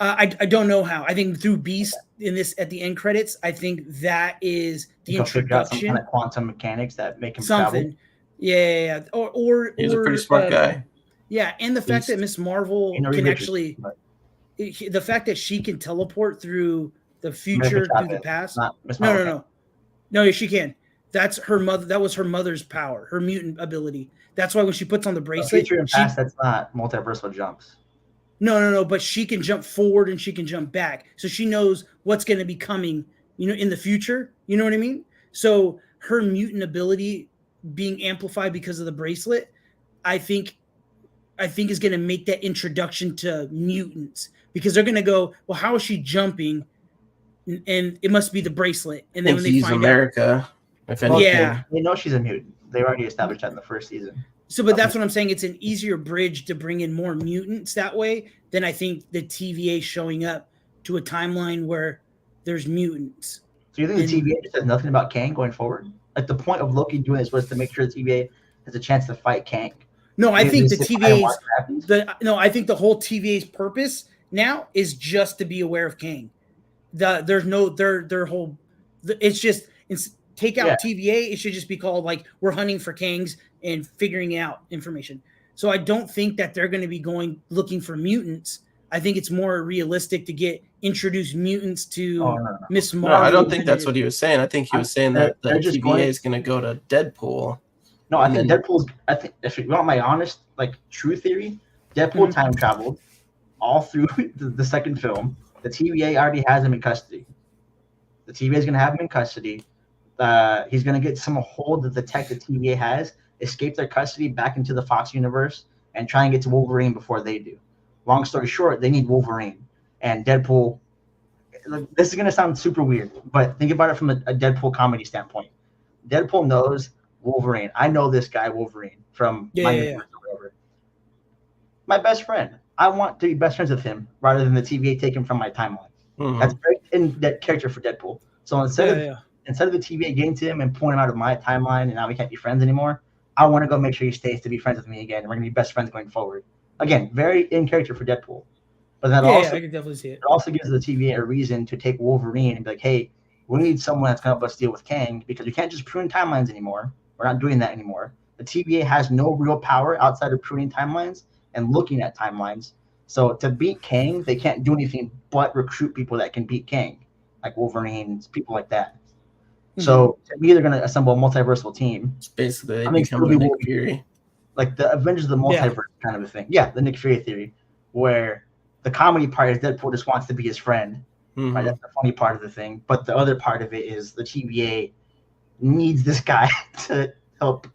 I don't know how. I think through Beast in this at the end credits, I think that is the introduction. Some kind of quantum mechanics that make him something. Travel. Yeah. Or he's a pretty smart guy. Yeah, and the fact that Miss Marvel can actually. The fact that she can teleport through the future, through the past. No, she can. That's her mother. That was her mother's power, her mutant ability. That's why when she puts on the bracelet, future and past, that's not multiversal jumps. No. But she can jump forward and she can jump back, so she knows what's going to be coming. In the future. You know what I mean? So her mutant ability being amplified because of the bracelet, I think is going to make that introduction to mutants. Because they're going to go, well, how is she jumping? And it must be the bracelet. And then when they find America, if anything. Yeah. They know she's a mutant. They already established that in the first season. So, but that's what I'm saying. It's an easier bridge to bring in more mutants that way than I think the TVA showing up to a timeline where there's mutants. So you think the TVA just says nothing about Kang going forward? Like the point of Loki doing this was to make sure the TVA has a chance to fight Kang. No, I think the I think the whole TVA's purpose now is just to be aware of Kang. Their whole it's just take out TVA. It should just be called like we're hunting for Kangs and figuring out information. So I don't think that they're going to be looking for mutants. I think it's more realistic to introduce mutants to Miss Marvel. No, I don't think that's what he was saying. I think he was saying that the TVA is going to go to Deadpool. No, I think Deadpool's. I think if you want my honest, true theory, Deadpool time traveled all through the second film. The TVA already has him in custody. The TVA is going to have him in custody. He's going to get some hold of the tech the TVA has, escape their custody back into the Fox universe, and try and get to Wolverine before they do. Long story short, they need Wolverine. And Deadpool, this is going to sound super weird, but think about it from a Deadpool comedy standpoint. Deadpool knows Wolverine. I know this guy, Wolverine, from my best friend. I want to be best friends with him rather than the TVA take him from my timeline. Mm-hmm. That's very in that character for Deadpool. So instead of the TVA getting to him and pulling him out of my timeline and now we can't be friends anymore, I want to go make sure he stays to be friends with me again. And we're going to be best friends going forward. Again, very in character for Deadpool. But that I can definitely see it. It also gives the TVA a reason to take Wolverine and be like, hey, we need someone that's going to help us deal with Kang because we can't just prune timelines anymore. We're not doing that anymore. The TVA has no real power outside of pruning timelines and looking at timelines. So to beat Kang, they can't do anything but recruit people that can beat Kang, like Wolverine, people like that. So to me, they're going to assemble a multiversal team. It's basically they become the Nick Fury. Like the Avengers of the Multiverse kind of a thing. Yeah, the Nick Fury theory, where the comedy part is Deadpool just wants to be his friend. Right? That's the funny part of the thing. But the other part of it is the TVA needs this guy to help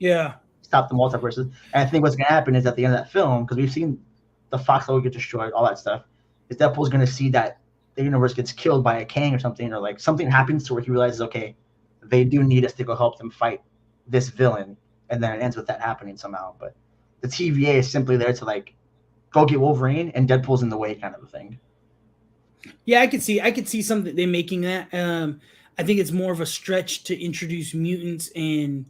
stop the multiverses. And I think what's going to happen is at the end of that film, because we've seen the Fox logo get destroyed, all that stuff, is Deadpool's going to see that the universe gets killed by a Kang or something, or like something happens to where he realizes, okay, they do need us to go help them fight this villain. And then it ends with that happening somehow. But the TVA is simply there to like go get Wolverine, and Deadpool's in the way, kind of a thing. Yeah, I could see something they making that. I think it's more of a stretch to introduce mutants in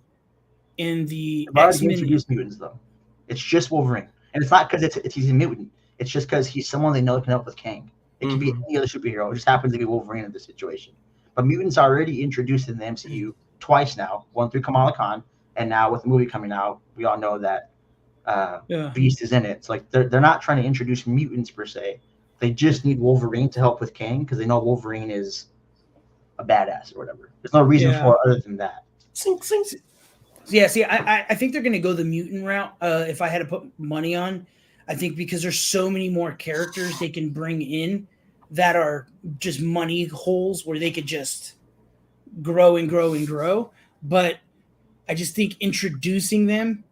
the X-Men. Introduce mutants though. It's just Wolverine, and it's not because he's a mutant. It's just because he's someone they know can help with Kang. It can be any other superhero. It just happens to be Wolverine in this situation. But mutants are already introduced in the MCU twice now. One through Kamala Khan, and now with the movie coming out, we all know that Beast is in it. It's like they're not trying to introduce mutants per se. They just need Wolverine to help with Kang because they know Wolverine is a badass or whatever. There's no reason for it other than that. Yeah, see, I think they're going to go the mutant route. If I had to put money on, I think because there's so many more characters they can bring in that are just money holes where they could just grow and grow and grow. But I just think introducing them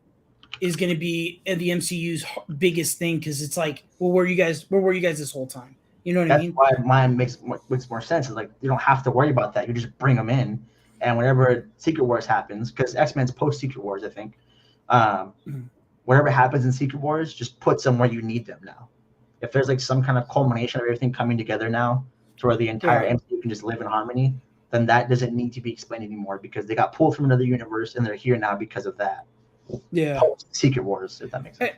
is going to be the MCU's biggest thing because it's like, well, where were you guys this whole time? You know what I mean? That's why mine makes more sense. It's like you don't have to worry about that. You just bring them in, and whenever Secret Wars happens, because X-Men's post Secret Wars, I think, whatever happens in Secret Wars, just puts them where you need them now. If there's like some kind of culmination of everything coming together now, to where the entire MCU can just live in harmony, then that doesn't need to be explained anymore because they got pulled from another universe and they're here now because of that. Yeah. Secret Wars, if that makes sense.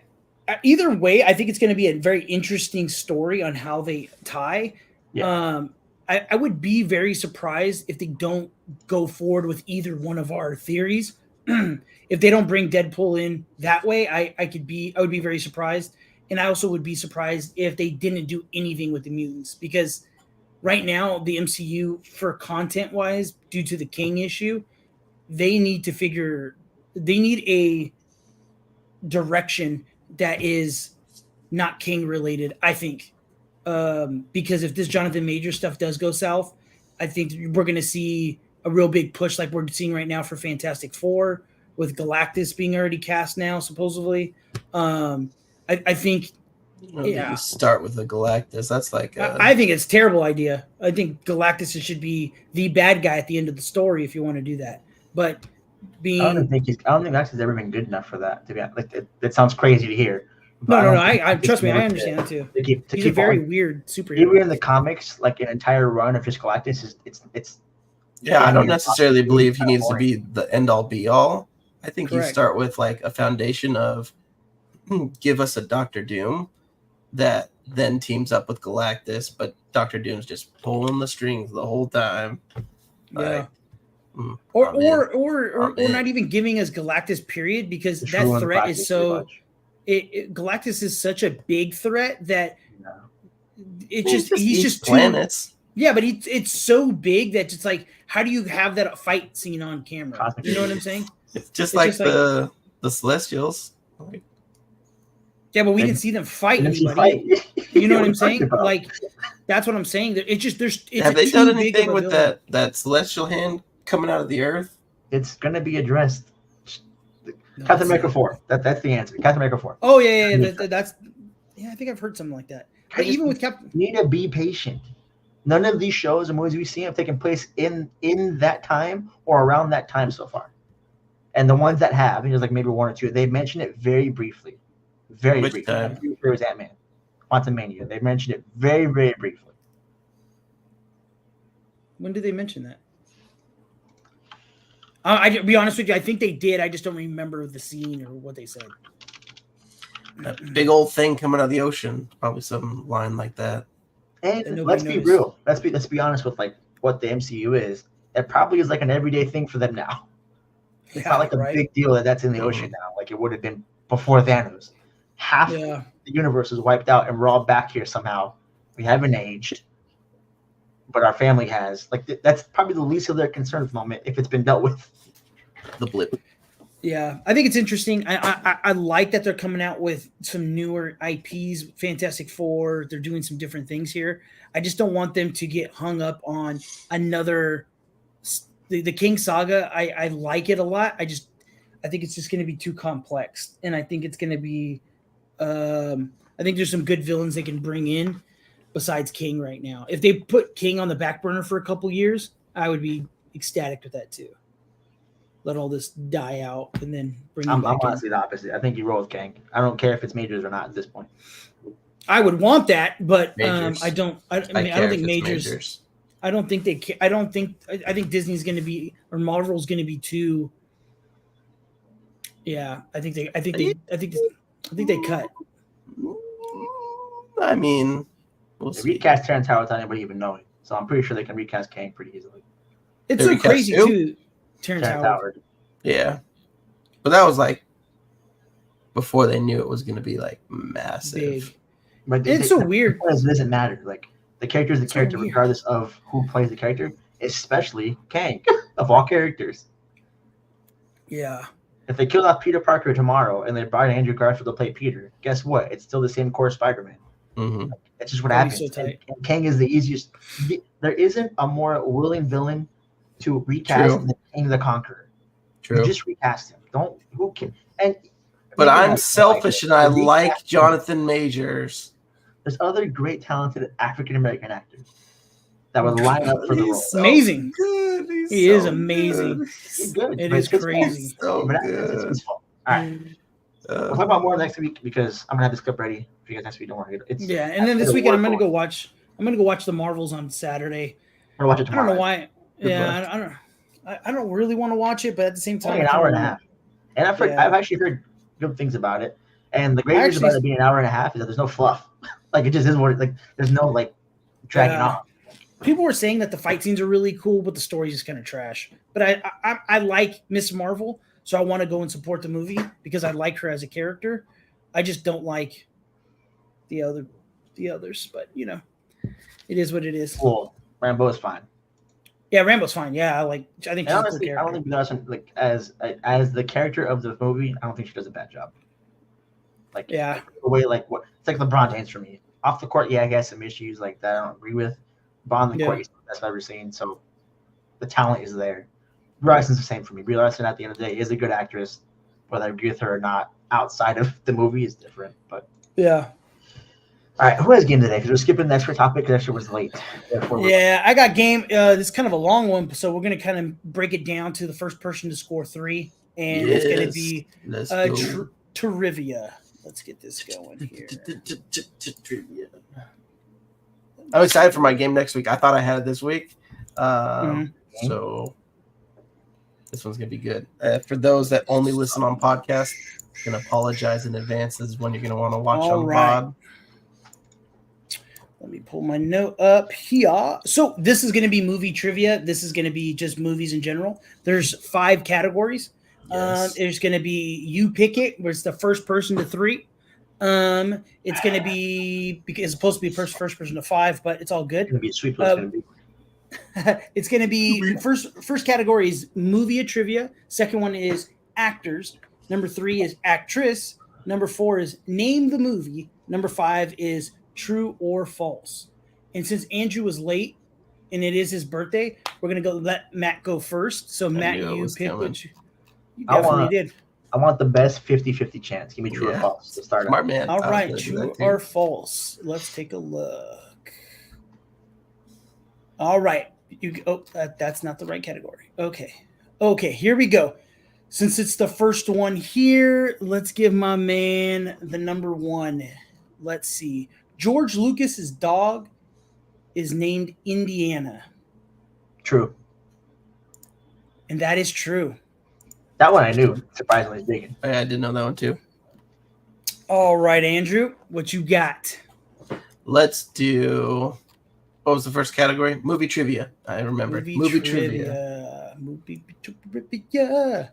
Either way, I think it's going to be a very interesting story on how they tie. Yeah. I would be very surprised if they don't go forward with either one of our theories. If they don't bring Deadpool in that way, I would be very surprised. And I also would be surprised if they didn't do anything with the mutants because right now the MCU, for content wise, due to the King issue, they need a direction that is not King related, I think. Because if this Jonathan Major stuff does go south, I think we're going to see a real big push like we're seeing right now for Fantastic Four with Galactus being already cast now, supposedly. I think you start with the Galactus. That's like I think it's a terrible idea. I think Galactus should be the bad guy at the end of the story if you want to do that. But I don't think Galactus has ever been good enough for that. To be honest, like it sounds crazy to hear. No. I trust me. I understand that too. He's a very weird superhero. Even in the comics, like an entire run of just Galactus it's. Yeah, I don't necessarily believe he needs to be the end all be all. I think you start with like a foundation of give us a Doctor Doom that then teams up with Galactus, but Doctor Doom's just pulling the strings the whole time. Yeah. Or not even giving us Galactus period because that threat is so Galactus is such a big threat that he's just planets. Yeah, but it's so big that it's like, how do you have that fight scene on camera? You know what I'm saying? It's just like the Celestials. Yeah, but we didn't see them fight anybody. You know what I'm saying? Like, that's what I'm saying. It's just have they done anything with that Celestial hand coming out of the earth? It's gonna be addressed. Captain America 4. That's the answer. Captain America 4. Oh yeah. That's I think I've heard something like that. But even with Captain, you need to be patient. None of these shows and movies we've seen have taken place in that time or around that time so far. And the ones that have, there's like maybe one or two, they mentioned it very briefly. Very briefly. Time? There was Ant-Man. Quantumania. They mentioned it very, very briefly. When did they mention that? I'll be honest with you. I think they did. I just don't remember the scene or what they said. That big old thing coming out of the ocean. Probably some line like that. And let's be real. Let's be honest with like what the MCU is. it probably is like an everyday thing for them now. It's not like a big deal that's in the ocean now, like it would have been before Thanos. Half the universe is wiped out, and we're all back here somehow. We haven't aged, but our family has. Like that's probably the least of their concern at the moment if it's been dealt with. The blip. Yeah, I think it's interesting. I like that they're coming out with some newer IPs. Fantastic Four. They're doing some different things here. I just don't want them to get hung up on another. The King Saga. I like it a lot. I think it's just going to be too complex, and I think it's going to be. I think there's some good villains they can bring in besides King right now. If they put King on the back burner for a couple years, I would be ecstatic with that too. Let all this die out and then bring him back. I'm honestly the opposite. I think you roll with Kang. I don't care if it's Majors or not at this point. I would want that, but I don't. I don't think Majors. I don't think they. I don't think. I think Disney's going to be or Marvel's going to be too. Yeah, I think they cut. I mean, we'll see. Recast Terrence Howard without anybody even knowing, so I'm pretty sure they can recast Kang pretty easily. It's so crazy too. Terrence Howard. Yeah. But that was like before they knew it was going to be like massive. Big. But it's so weird. It doesn't matter. Like the character is the character regardless of who plays the character, especially Kang of all characters. Yeah. If they killed off Peter Parker tomorrow and they brought Andrew Garfield to play Peter, guess what? It's still the same core Spider-Man. Mm-hmm. That's just what happens. And Kang is the easiest. There isn't a more willing villain to recast than Kang the Conqueror. True. You just recast him. Who can? But I'm selfish and I like Jonathan Majors. There's other great talented African American actors that would line up for the role. Amazing. Good. He is amazing. He's good. It is crazy. So it's his fault. All right. We'll talk about more next week because I'm gonna have this clip ready for you guys next week. Don't worry. And then this weekend I'm gonna go watch the Marvels on Saturday. We're gonna watch it tomorrow. I don't know why. Yeah, I don't really want to watch it, but at the same time, only an hour and a half. And I've actually heard good things about it. And the great news about it being an hour and a half is that there's no fluff. Like it just is what like. There's no like dragging off. People were saying that the fight scenes are really cool, but the story is kind of trash. But I like Miss Marvel, so I want to go and support the movie because I like her as a character. I just don't like the others, but it is what it is. Cool. Rambo is fine. Yeah, Rambo's fine. Yeah, I think she's honestly, a cool character. I don't think like as the character of the movie, I don't think she does a bad job. Like the way what it's like LeBron James for me. Off the court, yeah, he has some issues like that I don't agree with. But on the court, he's the best I've ever seen. So the talent is there. Brie Larson's the same for me. Brie Larson at the end of the day is a good actress. Whether I agree with her or not outside of the movie is different. But yeah. All right, who has game today? Because we're skipping the next topic because that was late. Yeah, I got game. This is kind of a long one, so we're going to kind of break it down to the first person to score 3. And it's going to be trivia. Let's get this going here. Trivia. I'm excited for my game next week. I thought I had it this week. So this one's going to be good. For those that only listen on podcast, I'm going to apologize in advance. This is one you're going to want to watch on pod. Let me pull my note up here. So this is going to be movie trivia. This is going to be just movies in general. There's 5 categories. Yes. There's going to be you pick it, where it's the first person to 3. It's going to be because it's supposed to be first person to 5, but it's all good. It's going to be a sweep. It's going to be first category is movie trivia. Second one is actors. Number 3 is actress. Number 4 is name the movie. Number 5 is true or false. And since Andrew was late and it is his birthday, we're going to let Matt go first. So Matt, you pick which you definitely did. I want the best 50-50 chance. Give me true or false to start. Smart man. All right, true or false. Let's take a look. All right. That's not the right category. Okay, here we go. Since it's the first one here, let's give my man the number 1. Let's see. George Lucas's dog is named Indiana. True. And that is true. That one I knew. Surprisingly big. I didn't know that one too. All right, Andrew, what you got? Let's do What was the first category? Movie trivia. I remember. Movie trivia. Movie trivia.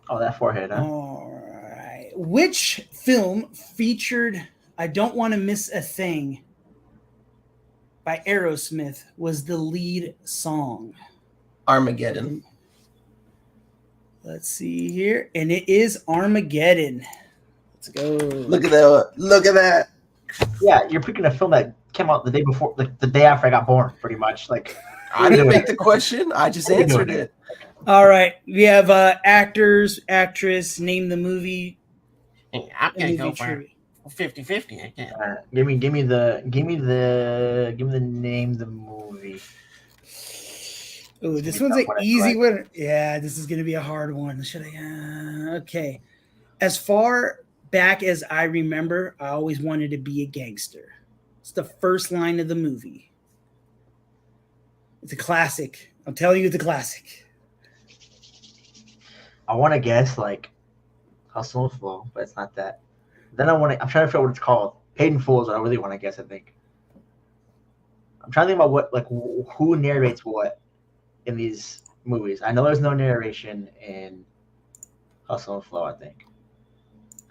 Oh, that forehead, huh? All right. Which film featured I Don't Want to Miss a Thing by Aerosmith was the lead song? Armageddon. Let's see here. And it is Armageddon. Let's go. Look at that. Look at that. Yeah, you're picking a film that came out the day before, like the day after I got born, pretty much. Like, I didn't make the question. I just answered it. All right. We have actors, actress, name the movie. I'm gonna go for 50-50 again. Give me the name of the movie. Oh, this one's an easy one. Yeah, this is gonna be a hard one. Should I? Okay. As far back as I remember, I always wanted to be a gangster. It's the first line of the movie. It's a classic. I'm telling you, it's a classic. I want to guess like Hustle and Flow, but it's not that. Then I'm trying to figure out what it's called. Paid in Full is what I really want to guess. I think. I'm trying to think about what who narrates what in these movies. I know there's no narration in Hustle and Flow. I think.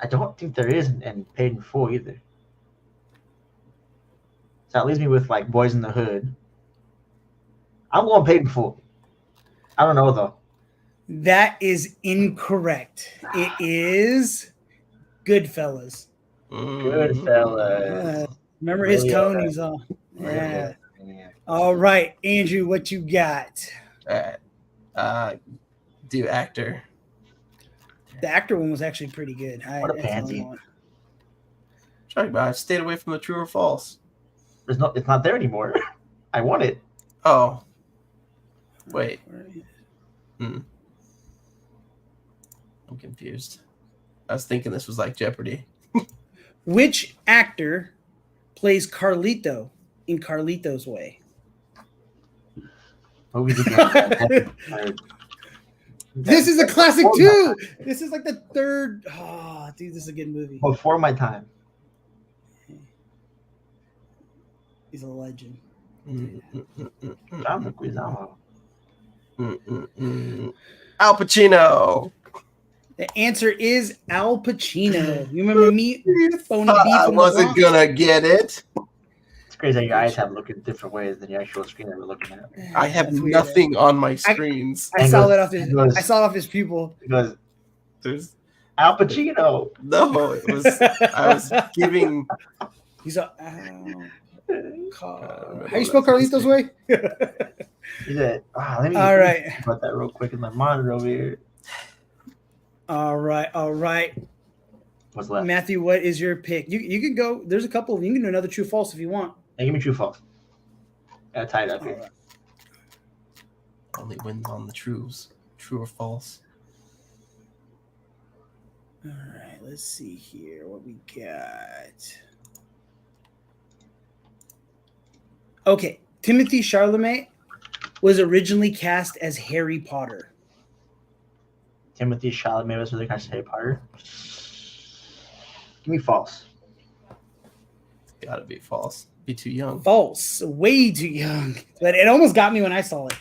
I don't think there is in Paid in Full either. So that leaves me with like Boys in the Hood. I'm going Paid in Full. I don't know though. That is incorrect. It is Goodfellas. Goodfellas. Remember his tone? He's on. Yeah. All right, Andrew, what you got? All right. Do actor. The actor one was actually pretty good. What a pansy. Talking about I stayed away from the true or false. It's not there anymore. I want it. Oh. Wait. I'm confused. I was thinking this was like Jeopardy. Which actor plays Carlito in Carlito's Way? This is a classic too. This is like the third. Oh, dude, this is a good movie. Before my time. He's a legend. John Leguizamo. Al Pacino. The answer is Al Pacino. You remember me? I wasn't gonna get it. It's crazy how your eyes have looked in different ways than the actual screen that we're looking at. I have nothing on my screens. I saw that off his. I saw it off his pupil. Because there's Al Pacino. No, it was. I was giving. He's a. How you spell Carlito's Way? Let me all right. About that real quick in my monitor over here. All right. What's left? Matthew, what is your pick? You can go. There's a couple of you can do another true false if you want. Hey, give me true false. I tie it up here. Right. Only wins on the trues. True or false. All right. Let's see here what we got. Okay, Timothy Chalamet was originally cast as Harry Potter. Timothy Chalamet was really cast as Harry Potter. Give me false. It's gotta be false. Be too young. False. Way too young. But it almost got me when I saw it.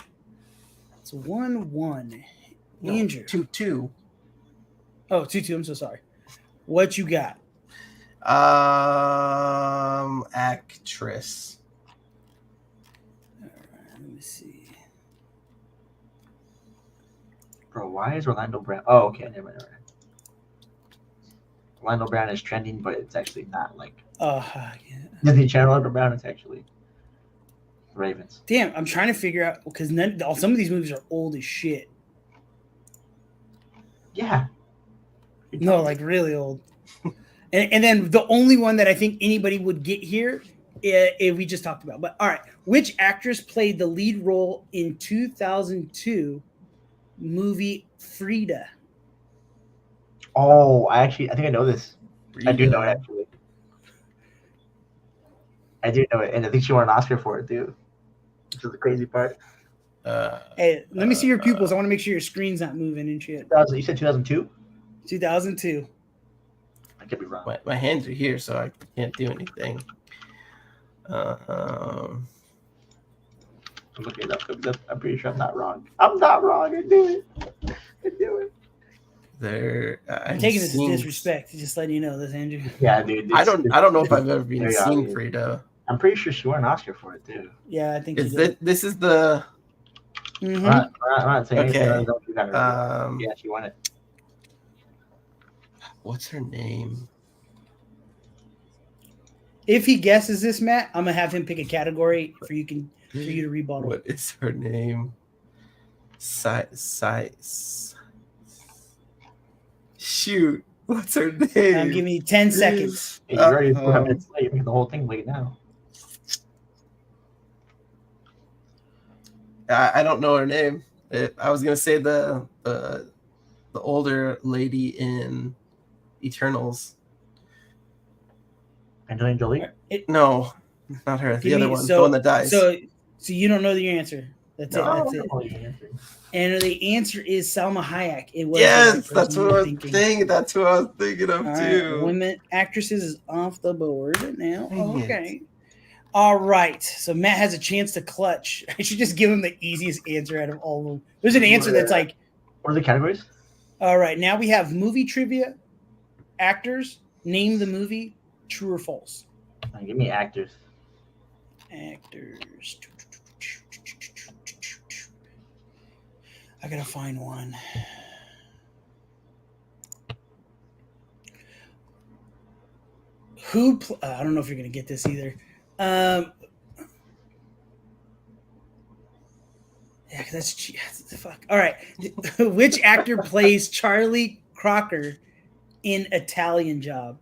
It's 1-1. No, Andrew. 2-2. Oh, 2-2. I'm so sorry. What you got? Actress. Let me see. Bro, why is Orlando Brown? Oh, okay. Never mind. Orlando Brown is trending, but it's actually not like Disney Channel. Orlando Brown is actually Ravens. Damn, I'm trying to figure out because some of these movies are old as shit. Yeah. No, like really old. and then the only one that I think anybody would get here, we just talked about. But all right, which actress played the lead role in 2002 movie Frida? Oh, I think I know this. Frida. I do know it actually. I do know it, and I think she won an Oscar for it too. Which is the crazy part. Hey, let me see your pupils. I want to make sure your screen's not moving and shit. You said 2002? 2002. I could be wrong. My hands are here, so I can't do anything. I'm looking it up. I'm pretty sure I'm not wrong. I'm not wrong. I do it. I'm taking this as disrespect. Just letting you know this, Andrew. Yeah, dude. I don't know if I've ever been seen Frida. I'm pretty sure she won an Oscar for it too. Yeah, I think this is the. Mm-hmm. I'm not saying okay. Yeah, she won it. What's her name? If he guesses this, Matt, I'm gonna have him pick a category for you to rebuttal. What is her name? Shoot, what's her name? Give me 10 seconds. Hey, you're already 4 minutes late. You're making the whole thing late now. I don't know her name. I was gonna say the older lady in Eternals. Angelina Jolie? No, not her. The other one, the one that dies. So you don't know the answer. That's it. And the answer is Salma Hayek. It was that's what I was thinking. That's what I was thinking of too. Women actresses is off the board now. Okay. All right. So Matt has a chance to clutch. I should just give him the easiest answer out of all of them. There's an answer that's like. What are the categories? All right. Now we have movie trivia, actors, name the movie, true or false. Give me actors. Actors. I gotta find one. I don't know if you're gonna get this either. Yeah, that's fuck. All right, which actor plays Charlie Crocker in Italian Job?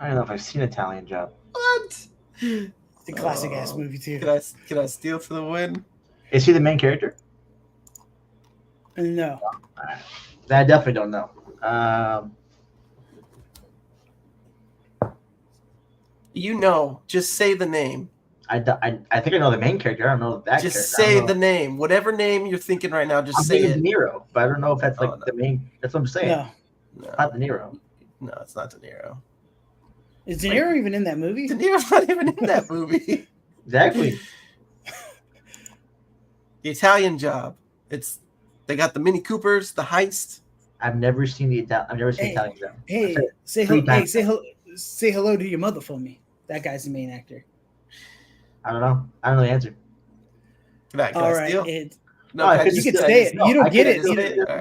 I don't know if I've seen Italian Job. What? It's a classic ass movie too. Can I steal for the win? Is he the main character? No. Right. I definitely don't know. Just say the name. I think I know the main character. I don't know that. Just say the name. Whatever name you're thinking right now, just say it. De Niro, but I don't know if that's the main. That's what I'm saying. No. It's not De Niro. No, it's not De Niro. Is De Niro even in that movie? De Niro's not even in that movie. Exactly. The Italian Job. They got the Mini Coopers, the heist. I've never seen Italian Job. Hey, say hello to your mother for me. That guy's the main actor. I don't know. I don't know the answer. Can I steal? No, you can say it. You don't get it.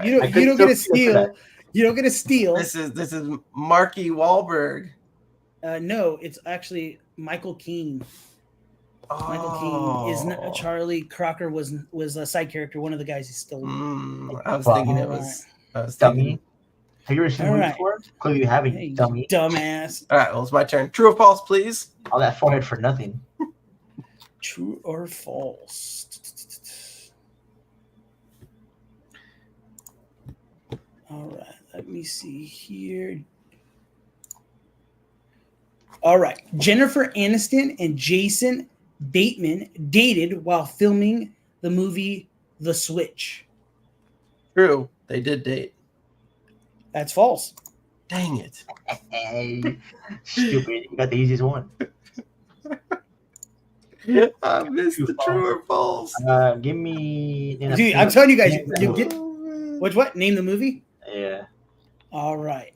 You don't get a steal. You don't get a steal. This is Marky Wahlberg. No, it's actually Michael Keane. Michael Keane is not Charlie Crocker was a side character. One of the guys he stole. I was thinking it was. I was thinking. Have you ever seen movies before? Clearly you haven't, hey, dummy. Dumbass. All right, well, it's my turn. True or false, please? All that forehead for nothing. True or false? All right, let me see here. All right, Jennifer Aniston and Jason Bateman dated while filming the movie The Switch. True, they did date. That's false. Dang it. Hey, stupid. You got the easiest one. I missed the true or false. Give me... Dude, I'm telling you guys, you get... What? Name the movie? Yeah. All right.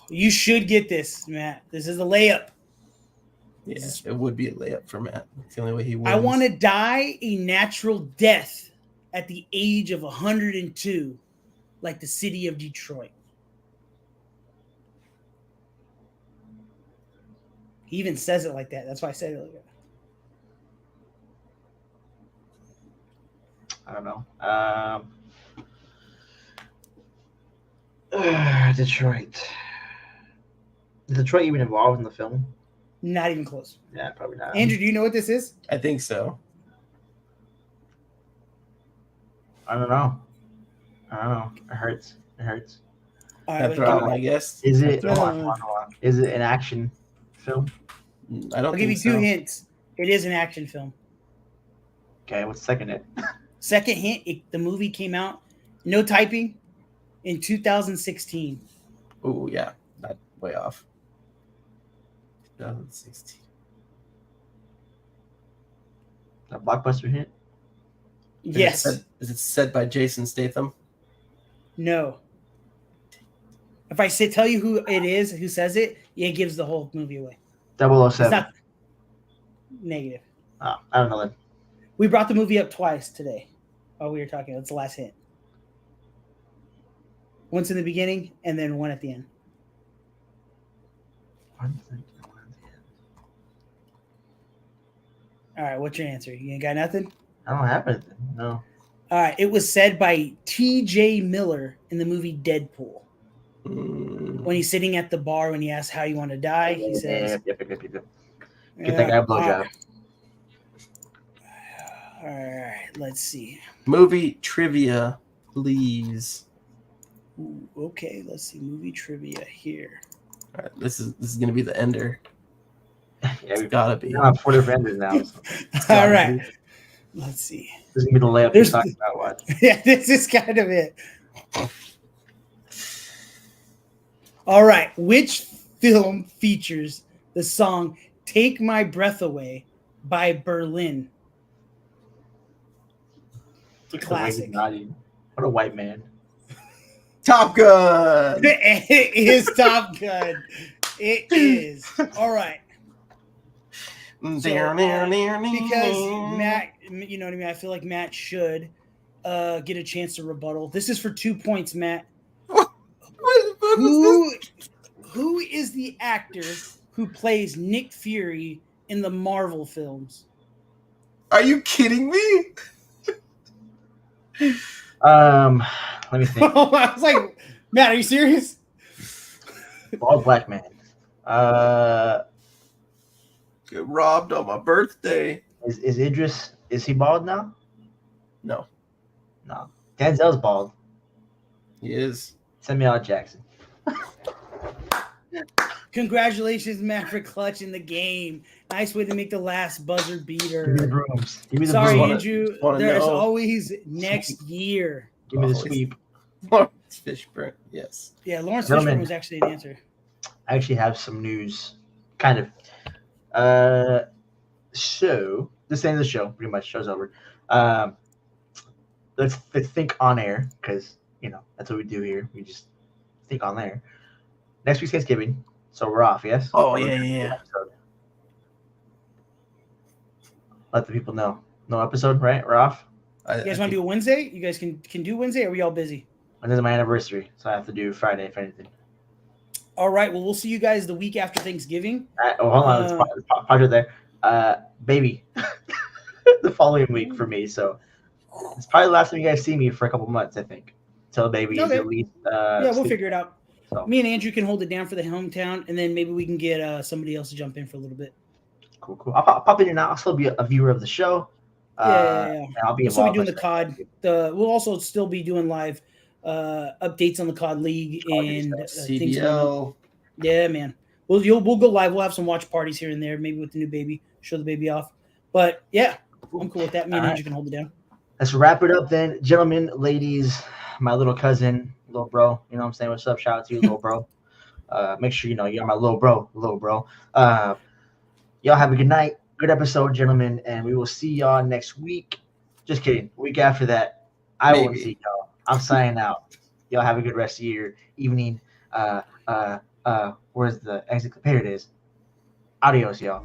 You should get this, Matt. This is a layup. Yeah, it would be a layup for Matt. It's the only way he wins. I want to die a natural death at the age of 102, like the city of Detroit. He even says it like that. That's why I said it like that. I don't know. Detroit. Is Detroit even involved in the film? Not even close. Yeah, probably not. Andrew, do you know what this is? I think so. I don't know. It hurts. Right, I guess. Is it? Hold on. Is it an action film? I'll give you two hints. It is an action film. Okay, what's the second hint? Second hint, the movie came out, no typing, in 2016. Oh, yeah. Not way off. 2016. A blockbuster hit? Yes. Is it said by Jason Statham? No. If I tell you who it is, who says it, it gives the whole movie away. 007. It's not negative. Oh, I don't know then. We brought the movie up twice today while we were talking. That's the last hint. Once in the beginning and then one at the end. All right, what's your answer? You ain't got nothing? I don't have anything. No. All right, it was said by T.J. Miller in the movie Deadpool. When he's sitting at the bar, when he asks how you want to die, he says, Yep. Get that guy a blowjob. All right, let's see. Movie trivia, please. Ooh, okay, let's see. Movie trivia here. All right, this is gonna be the ender. Yeah, we've gotta be. We have 4 different enders now. So. All right, let's see. This is gonna be the layup you're talking about. What? Yeah, this is kind of it. All right, which film features the song "Take My Breath Away" by Berlin? The classic. What a white man. Top Gun. It is Top Gun. It is. All right. So, because Matt, you know what I mean? I feel like Matt should get a chance to rebuttal. This is for 2 points, Matt. Who is the actor who plays Nick Fury in the Marvel films? Are you kidding me? Let me think. I was like, Matt, are you serious? Bald black man. Get robbed on my birthday. Is Idris? Is he bald now? No. Denzel's bald. He is. Samuel L. Jackson. Congratulations, Matt, for clutching the game. Nice way to make the last buzzer beater. Give me the brooms. Give me the Sorry, brooms. Andrew. There's always next year. Give me the sweep. Lawrence Fishburne. Yes. Yeah, Lawrence Fishburne was actually an answer. I actually have some news. Kind of. So this end of the show, pretty much, show's over. Let's think on air, because that's what we do here. We just think on air. Next week's Thanksgiving, so we're off. Yes. Oh yeah. Let the people know. No episode, right? We're off. You guys want to do a Wednesday? You guys can do Wednesday, or are we all busy? Wednesday's my anniversary, so I have to do Friday if anything. All right. Well, we'll see you guys the week after Thanksgiving. Hold on. Let's pause it there. Baby, the following week for me. So it's probably the last time you guys see me for a couple months, I think. Till baby is at least. Yeah, we'll figure it out. So. Me and Andrew can hold it down for the hometown, and then maybe we can get somebody else to jump in for a little bit. Cool. I'll pop in here now. I'll still be a viewer of the show. Yeah. I'll be we'll still be doing the COD. We'll also still be doing live updates on the COD League and things going on. Yeah, man. We'll go live. We'll have some watch parties here and there, maybe with the new baby. Show the baby off. But yeah, I'm cool with that. Me and Andrew can hold it down. Let's wrap it up then, gentlemen, ladies. My little cousin, little bro. You know what I'm saying? What's up? Shout out to you, little bro. Make sure you're my little bro. Y'all have a good night. Good episode, gentlemen, and we will see y'all next week. Just kidding. Week after that, I won't see y'all. I'm signing out. Y'all have a good rest of your evening. Where's the exit? Here it is. Adios, y'all.